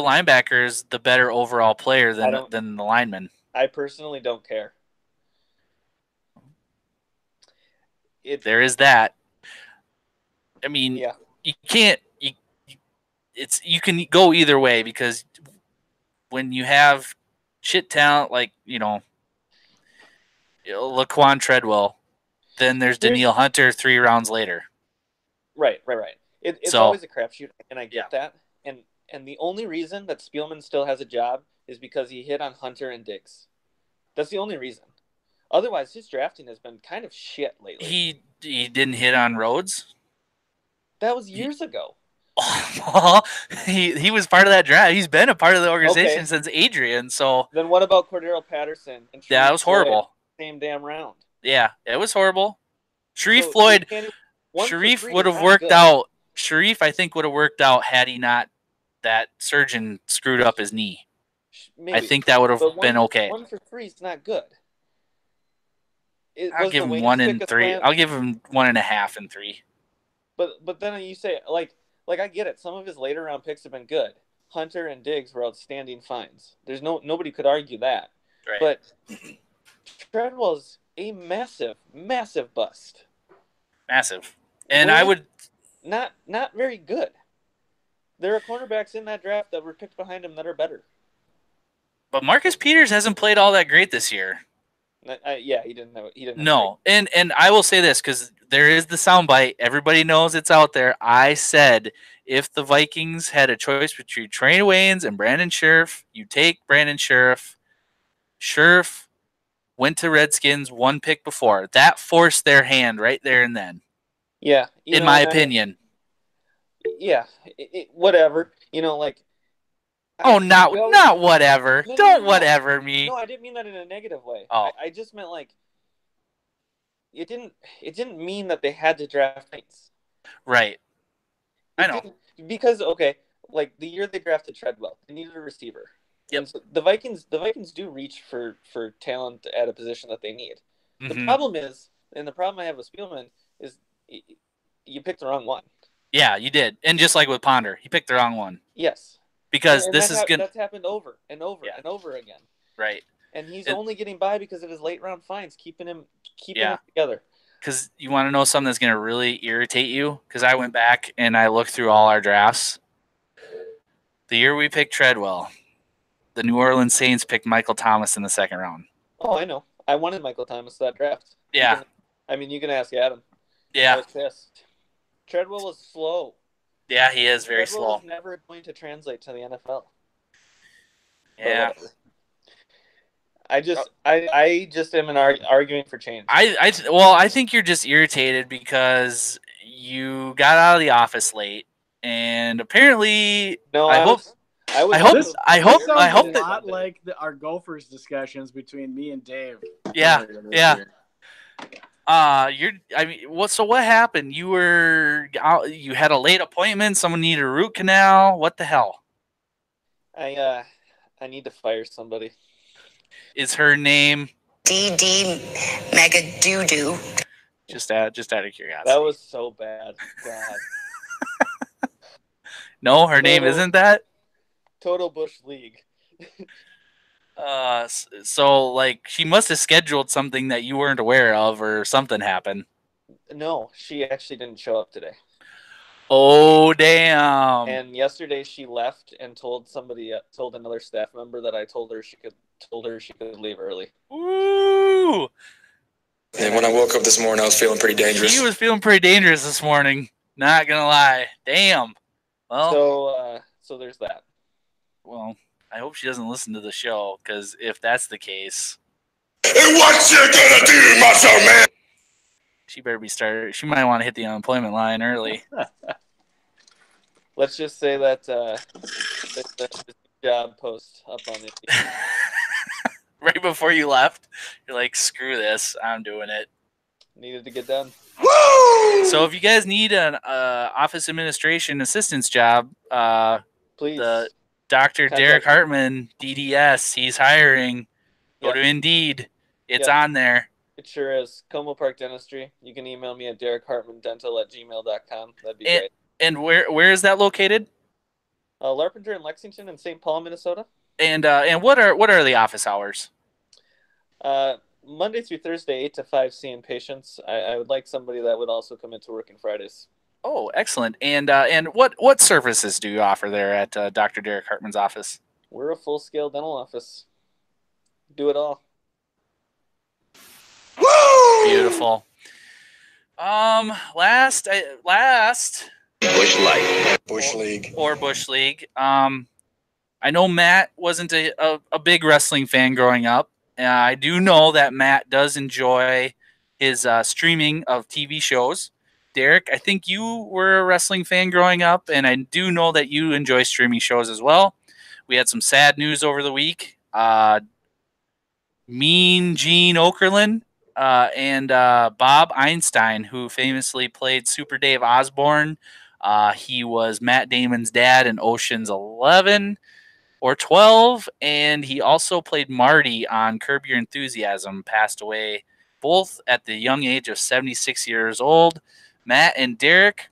linebacker is the better overall player than the lineman? I personally don't care. There is that. I mean, you can't. You can go either way, because when you have shit talent like Laquan Treadwell, then there's Danielle Hunter 3 rounds later. Right. It's always a crapshoot, and I get that. And the only reason that Spielman still has a job is because he hit on Hunter and Diggs. That's the only reason. Otherwise, his drafting has been kind of shit lately. He didn't hit on Rhodes? That was years ago. He was part of that draft. He's been a part of the organization since Adrian. So then what about Cordero Patterson? And that was horrible. Same damn round. Yeah, it was horrible. Sharif Floyd. Sharif would have worked out. Sharif, I think, would have worked out had he not that surgeon screwed up his knee. Maybe. I think that would have been okay. 1 for 3 is not good. I'll give him 1 and 3. I'll give him 1.5 and 3. But then you say like I get it. Some of his later round picks have been good. Hunter and Diggs were outstanding finds. There's nobody could argue that. Right. But Treadwell's a massive bust. Massive. And I would not very good. There are cornerbacks in that draft that were picked behind him that are better. But Marcus Peters hasn't played all that great this year. Yeah, he didn't. He didn't. No, and I will say this because there is the soundbite. Everybody knows it's out there. I said if the Vikings had a choice between Trey Waynes and Brandon Scherf, you take Brandon Scherf. Scherf went to Redskins one pick before. That forced their hand right there and then. Yeah, in my opinion. Yeah, whatever. Not whatever. No, Don't whatever me. No, I didn't mean that in a negative way. Oh. I just meant like it didn't mean that they had to draft Waynes. Right. I know. Because like the year they drafted Treadwell, they needed a receiver. Yep. And so the Vikings do reach for talent at a position that they need. Mm-hmm. The problem I have with Spielman is you picked the wrong one. Yeah, you did. And just like with Ponder, he picked the wrong one. Yes. Because and this is good. That's happened over and over and over again. Right. And he's only getting by because of his late round finds, keeping him together. Because you want to know something that's going to really irritate you? Because I went back and I looked through all our drafts. The year we picked Treadwell, the New Orleans Saints picked Michael Thomas in the second round. Oh, I know. I wanted Michael Thomas that draft. Yeah. You can ask Adam. Yeah. I was pissed. Treadwell was slow. Yeah, he is very Treadwell slow. is never going to translate to the NFL. Yeah. I just am arguing for change. I think you're just irritated because you got out of the office late, and apparently, No, I hope a lot like our Gophers discussions between me and Dave. Yeah. What happened? You had a late appointment. Someone needed a root canal. What the hell? I need to fire somebody. Is her name DD Mega Doo Doo? Just out of curiosity. That was so bad. God. No, her name isn't that. Total Busch League. So like she must have scheduled something that you weren't aware of, or something happened. No, she actually didn't show up today. Oh damn! And yesterday she left and told another staff member that I told her she could leave early. Ooh! And when I woke up this morning, I was feeling pretty dangerous. He was feeling pretty dangerous this morning. Not gonna lie. Damn. Well. So there's that. Well, I hope she doesn't listen to the show, because if that's the case, and what you gonna do, muscle man? She better be started. She might want to hit the unemployment line early. Let's just say that the job post up on it. Right before you left, you're like, "Screw this! I'm doing it." Needed to get done. Woo! So if you guys need an office administration assistance job, please. The Dr. Derek Hartman, DDS, he's hiring. Go to Indeed. It's on there. It sure is. Como Park Dentistry. You can email me at derekhartmandental@gmail.com. That'd be great. And where is that located? Larpenteur in Lexington and St. Paul, Minnesota. And what are the office hours? Monday through Thursday, 8 to 5, seeing patients. I would like somebody that would also come into work on Fridays. Oh, excellent. And what services do you offer there at Dr. Derek Hartman's office? We're a full-scale dental office. Do it all. Woo! Beautiful. Last Busch Light. Busch League. Or Busch League. I know Matt wasn't a big wrestling fan growing up. I do know that Matt does enjoy his streaming of TV shows. Derek, I think you were a wrestling fan growing up, and I do know that you enjoy streaming shows as well. We had some sad news over the week. Mean Gene Okerlund and Bob Einstein, who famously played Super Dave Osborne. He was Matt Damon's dad in Ocean's 11 or 12, and he also played Marty on Curb Your Enthusiasm, passed away both at the young age of 76 years old. Matt and Derek,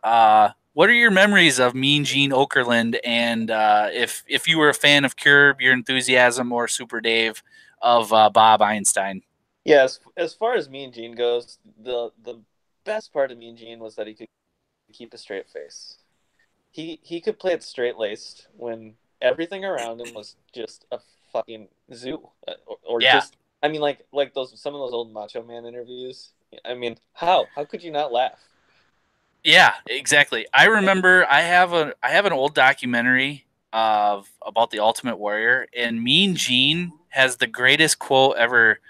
what are your memories of Mean Gene Okerlund, and if you were a fan of Curb Your Enthusiasm or Super Dave of Bob Einstein? Yes, as far as Mean Gene goes, the best part of Mean Gene was that he could keep a straight face. He could play it straight laced when everything around him was just a fucking zoo, or Yeah. just I mean like some of those old Macho Man interviews. I mean, how could you not laugh? Yeah, exactly. I remember I have an old documentary about the Ultimate Warrior, and Mean Gene has the greatest quote ever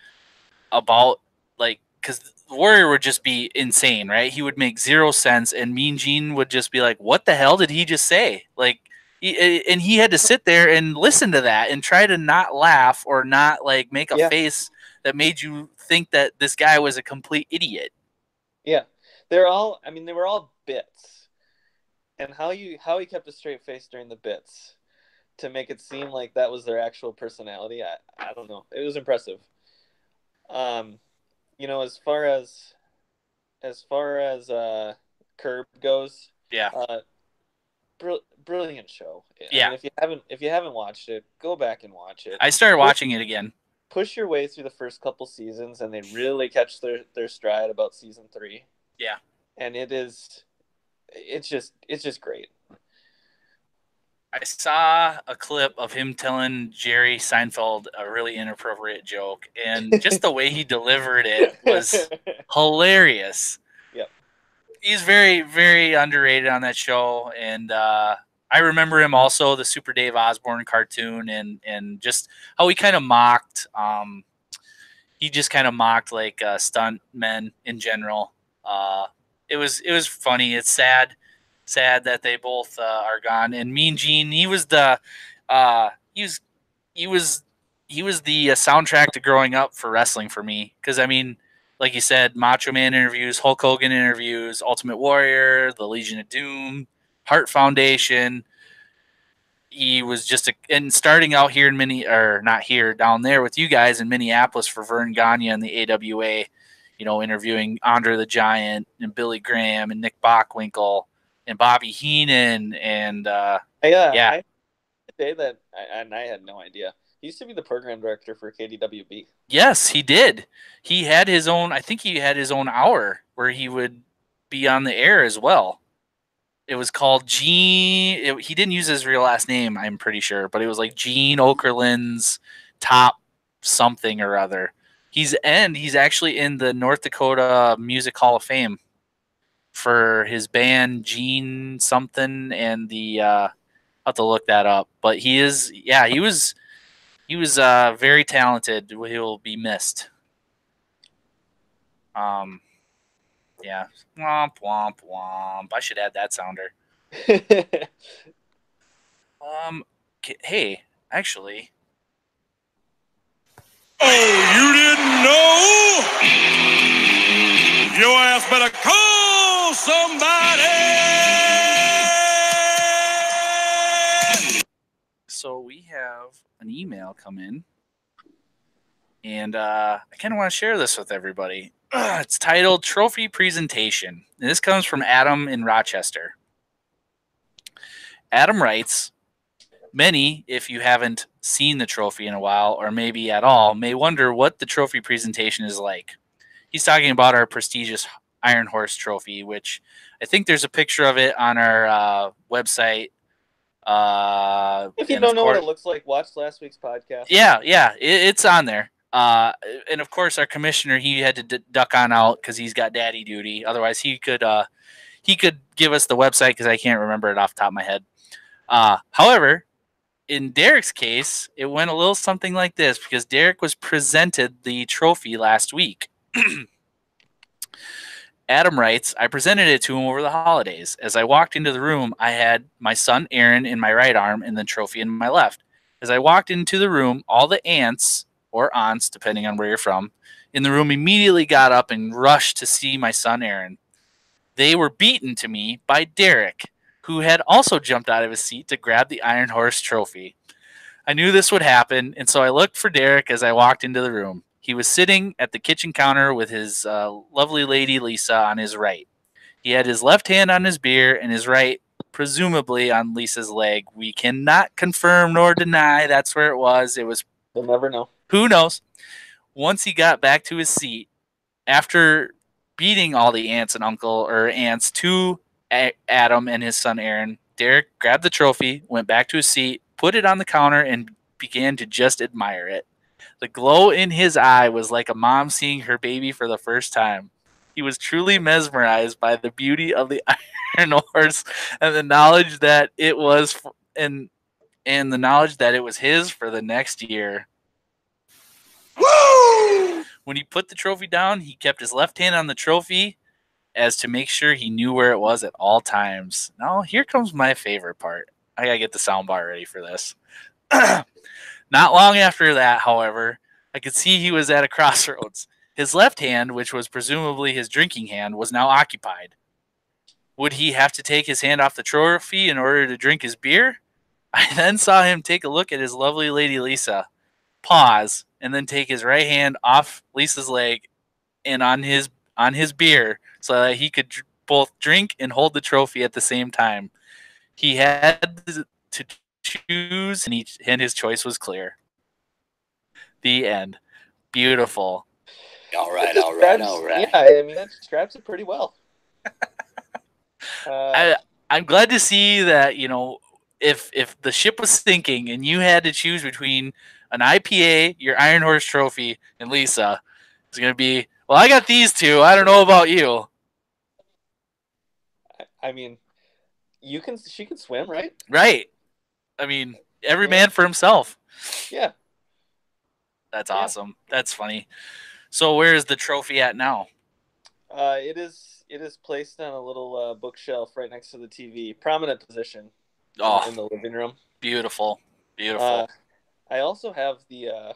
about, like, because the Warrior would just be insane, right? He would make zero sense, and Mean Gene would just be like, "What the hell did he just say?" Like, and he had to sit there and listen to that and try to not laugh or not like make a face that made you think that this guy was a complete idiot. Yeah, they were all bits, and how he kept a straight face during the bits to make it seem like that was their actual personality. I don't know. It was impressive. As far as Curb goes, Yeah. Brilliant show. Yeah. I mean, if you haven't watched it, go back and watch it. I started watching it again. Push your way through the first couple seasons, and they really catch their stride about season 3. Yeah. And it's just great. I saw a clip of him telling Jerry Seinfeld a really inappropriate joke, and just the way he delivered it was hilarious. Yep. He's very, very underrated on that show, and I remember him also, the Super Dave Osborne cartoon, and just how he kind of mocked. He just kind of mocked like stunt men in general. It was funny. It's sad that they both are gone. And Mean Gene, he was the soundtrack to growing up for wrestling for me. Because I mean, like you said, Macho Man interviews, Hulk Hogan interviews, Ultimate Warrior, the Legion of Doom, Heart Foundation. He was just and starting out here in not here, down there with you guys in Minneapolis for Vern Gagne and the AWA, interviewing Andre the Giant and Billy Graham and Nick Bockwinkel and Bobby Heenan and I say that, and I had no idea. He used to be the program director for KDWB. Yes, he did. He had his own. I think he had his own hour where he would be on the air as well. It was called Gene. He didn't use his real last name, I'm pretty sure, but it was like Gene Okerlund's Top something or other. He's actually in the North Dakota Music Hall of Fame for his band Gene something, and I'll have to look that up. But he was very talented. He'll be missed. Yeah. Womp womp womp. I should add that sounder. Hey, actually. Oh, you didn't know? Your ass better call somebody. So we have an email come in, and I kind of want to share this with everybody. It's titled Trophy Presentation. And this comes from Adam in Rochester. Adam writes, many, if you haven't seen the trophy in a while, or maybe at all, may wonder what the trophy presentation is like. He's talking about our prestigious Iron Horse trophy, which I think there's a picture of it on our website. If you don't know what it looks like, watch last week's podcast. Yeah, it's on there. And of course, our commissioner, he had to duck on out because he's got daddy duty. Otherwise, he could give us the website because I can't remember it off the top of my head. However, in Derek's case, it went a little something like this because Derek was presented the trophy last week. Adam writes, I presented it to him over the holidays. As I walked into the room, I had my son Aaron in my right arm and the trophy in my left. As I walked into the room, all the aunts, or aunts, depending on where you're from, in the room immediately got up and rushed to see my son Aaron. They were beaten to me by Derek, who had also jumped out of his seat to grab the Iron Horse trophy. I knew this would happen, and so I looked for Derek as I walked into the room. He was sitting at the kitchen counter with his lovely lady Lisa on his right. He had his left hand on his beer and his right, presumably, on Lisa's leg. We cannot confirm nor deny that's where it was. It was. We'll never know. Who knows? Once he got back to his seat, after beating all the aunts to Adam and his son Aaron, Derek grabbed the trophy, went back to his seat, put it on the counter, and began to just admire it. The glow in his eye was like a mom seeing her baby for the first time. He was truly mesmerized by the beauty of the Iron Horse and the knowledge that it was and the knowledge that it was his for the next year. Woo! When he put the trophy down, he kept his left hand on the trophy as to make sure he knew where it was at all times. Now, here comes my favorite part. I gotta get the soundbar ready for this. Not long after that, however, I could see he was at a crossroads. His left hand, which was presumably his drinking hand, was now occupied. Would he have to take his hand off the trophy in order to drink his beer? I then saw him take a look at his lovely lady Lisa, pause, and then take his right hand off Lisa's leg and on his beer so that he could both drink and hold the trophy at the same time. He had to choose, and his choice was clear. The end. Beautiful. All right. Yeah, I mean, that describes it pretty well. I'm glad to see that, you know, if the ship was sinking and you had to choose between an IPA, your Iron Horse trophy, and Lisa, it's going to be, well, I got these two. I don't know about you. I mean, she can swim, right? Right. I mean, every man for himself. Yeah. That's awesome. That's funny. So where is the trophy at now? It is placed on a little bookshelf right next to the TV, prominent position in the living room. Beautiful. I also have the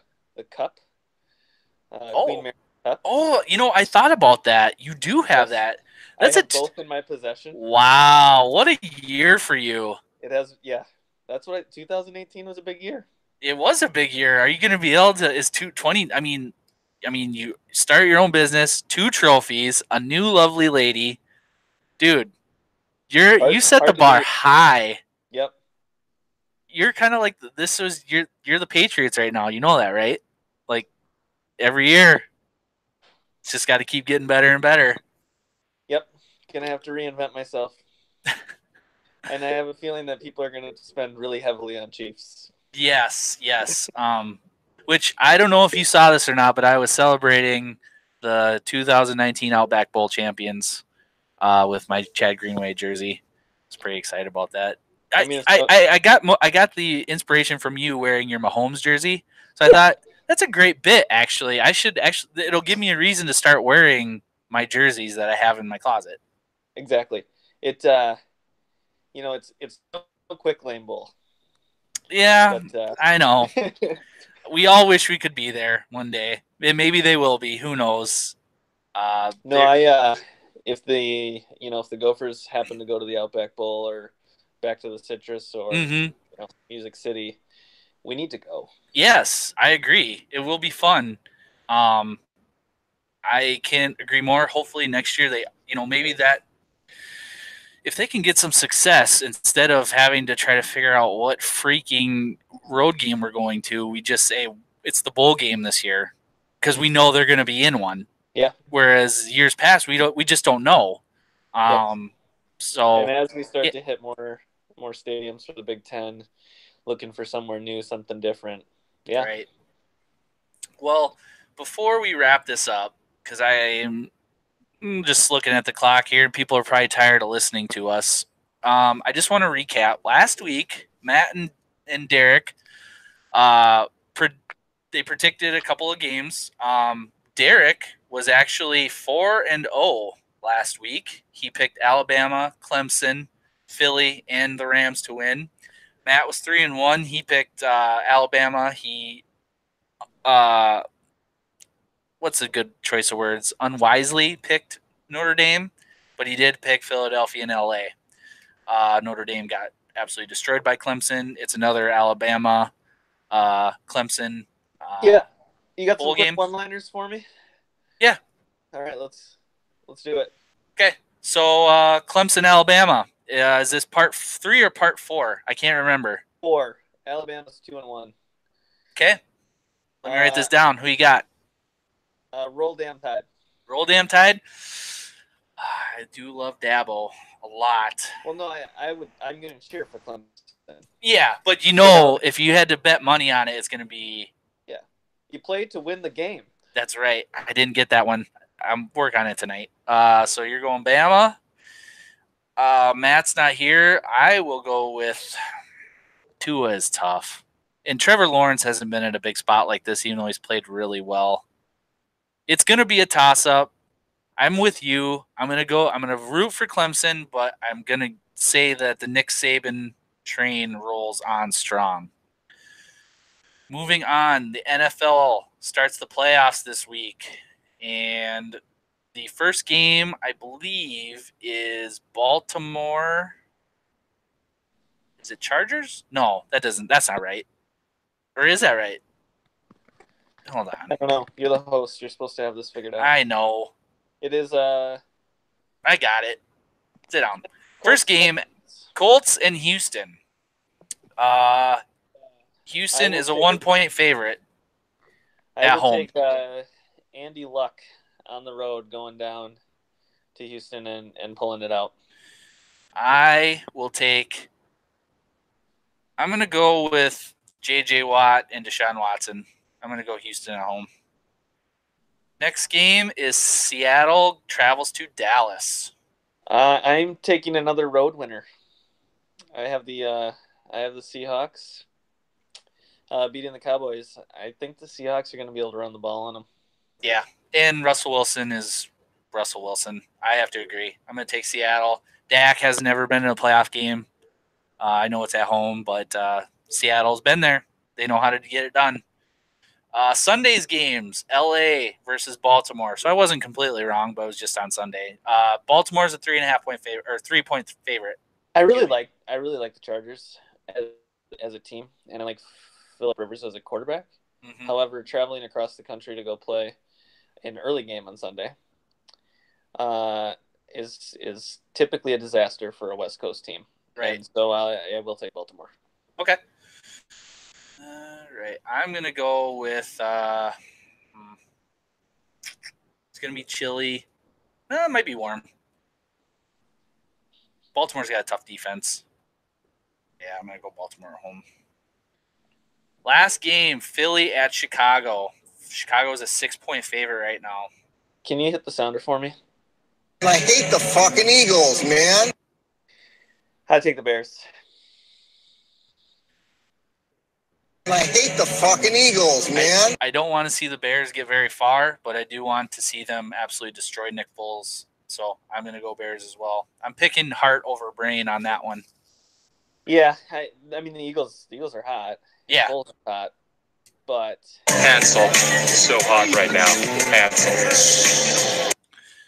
cup. Queen Mary cup. Oh, you know, I thought about that. You do have that. That's both in my possession. Wow, what a year for you! It has, yeah. That's what 2018 was a big year. It was a big year. Are you going to be able to? Is 220? I mean, you start your own business, 2 trophies, a new lovely lady, dude. You set the bar high. Yep. You're kind of like you're the Patriots right now. You know that, right? Like every year, it's just got to keep getting better and better. Yep. Gonna have to reinvent myself. And I have a feeling that people are gonna spend really heavily on Chiefs. Yes. Which I don't know if you saw this or not, but I was celebrating the 2019 Outback Bowl champions with my Chad Greenway jersey. I was pretty excited about that. I got the inspiration from you wearing your Mahomes jersey, so I thought that's a great bit. Actually, it'll give me a reason to start wearing my jerseys that I have in my closet. Exactly. It's a quick lane bowl. Yeah, but, I know. We all wish we could be there one day. And maybe they will be. Who knows? If the Gophers happen to go to the Outback Bowl or back to the Citrus or Music City, we need to go. Yes, I agree. It will be fun. I can't agree more. Hopefully next year maybe that if they can get some success, instead of having to try to figure out what freaking road game we're going to, we just say it's the bowl game this year because we know they're going to be in one. Yeah. Whereas years past, we just don't know. So and as we start to hit more stadiums for the Big Ten, looking for somewhere new, something different. Yeah. Right. Well, before we wrap this up, because I am just looking at the clock here, and people are probably tired of listening to us. I just want to recap. Last week, Matt and Derek, they predicted a couple of games. Derek was actually 4-0 last week. He picked Alabama, Clemson, Philly, and the Rams to win. Matt was 3-1. He picked Alabama. He what's a good choice of words? Unwisely picked Notre Dame, but he did pick Philadelphia and LA. Notre Dame got absolutely destroyed by Clemson. It's another Alabama, Clemson. You got some quick one-liners for me? Yeah. All right, let's do it. Okay. So Clemson, Alabama. Is this part 3 or part 4? I can't remember. 4. Alabama's 2-1. Okay. Let me write this down. Who you got? Roll Damn Tide. Roll Damn Tide. I do love Dabo a lot. Well, no, I'm going to cheer for Clemson. Yeah, but if you had to bet money on it, it's going to be. Yeah, you played to win the game. That's right. I didn't get that one. I'm working on it tonight. So you're going Bama. Matt's not here. I will go with Tua is tough. And Trevor Lawrence hasn't been in a big spot like this, even though he's played really well. It's going to be a toss-up. I'm with you. I'm going to root for Clemson, but I'm going to say that the Nick Saban train rolls on strong. Moving on, the NFL starts the playoffs this week. And the first game, I believe, is Baltimore. Is it Chargers? No, that's not right. Or is that right? Hold on. I don't know. You're the host. You're supposed to have this figured out. I know. It is I got it. Sit down. First game, Colts and Houston. Houston is a 1-point favorite at home. Take Andy Luck on the road going down to Houston and pulling it out. I'm going to go with J.J. Watt and Deshaun Watson. I'm going to go Houston at home. Next game is Seattle travels to Dallas. I'm taking another road winner. I have the Seahawks beating the Cowboys. I think the Seahawks are going to be able to run the ball on them. Yeah, and Russell Wilson is Russell Wilson. I have to agree. I'm going to take Seattle. Dak has never been in a playoff game. I know it's at home, but Seattle's been there. They know how to get it done. Sunday's games, L.A. versus Baltimore. So I wasn't completely wrong, but it was just on Sunday. Baltimore's a 3.5-point favorite or 3-point favorite. I really like the Chargers as a team, and I like Phillip Rivers as a quarterback. Mm-hmm. However, traveling across the country to go play an early game on Sunday is typically a disaster for a West Coast team. Right. And so I will take Baltimore. Okay. All right. I'm going to go with it's going to be chilly. It might be warm. Baltimore's got a tough defense. Yeah, I'm going to go Baltimore at home. Last game, Philly at Chicago. Chicago is a 6-point favorite right now. Can you hit the sounder for me? I hate the fucking Eagles, man. I take the Bears. I hate the fucking Eagles, man. I don't want to see the Bears get very far, but I do want to see them absolutely destroy Nick Foles. So I'm going to go Bears as well. I'm picking heart over brain on that one. Yeah, I mean the Eagles are hot. Yeah, Foles are hot, but Hansel, so hot right now. Hansel.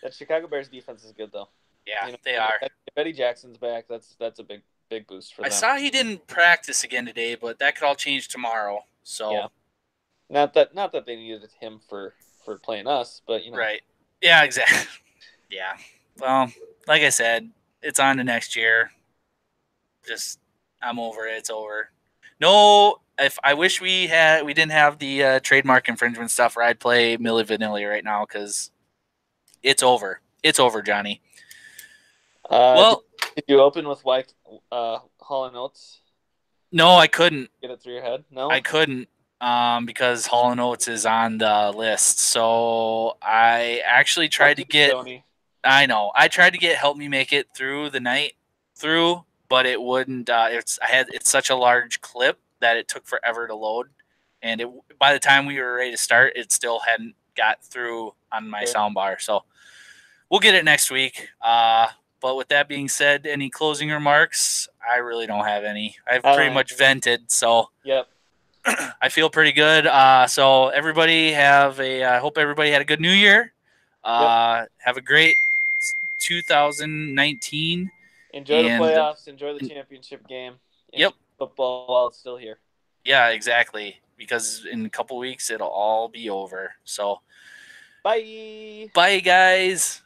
That Chicago Bears defense is good though. Yeah, they are. If Eddie Jackson's back, that's a big boost for them. I saw he didn't practice again today, but that could all change tomorrow. So yeah. Not that they needed him for playing us, but Right. Yeah, exactly. Yeah. Well, like I said, it's on to next year. Just I'm over it. It's over. No, if I wish we didn't have the trademark infringement stuff where I'd play Milli Vanilli right now because it's over. It's over, Johnny. Well, did you open with White Hall & Oates? No, I couldn't. Get it through your head? No, I couldn't because Hall & Oates is on the list. So I actually tried to get. Tony. I know. I tried to get Help Me Make It through the night through, but it wouldn't. It's such a large clip that it took forever to load, and by the time we were ready to start, it still hadn't got through on my soundbar. So we'll get it next week. But with that being said, any closing remarks? I really don't have any. I've pretty much vented, so yep. I feel pretty good. So everybody I hope everybody had a good New Year. Have a great 2019. Enjoy the playoffs. Enjoy the championship game. Yep. Football while it's still here. Yeah, exactly. Because in a couple weeks, it'll all be over. So bye. Bye, guys.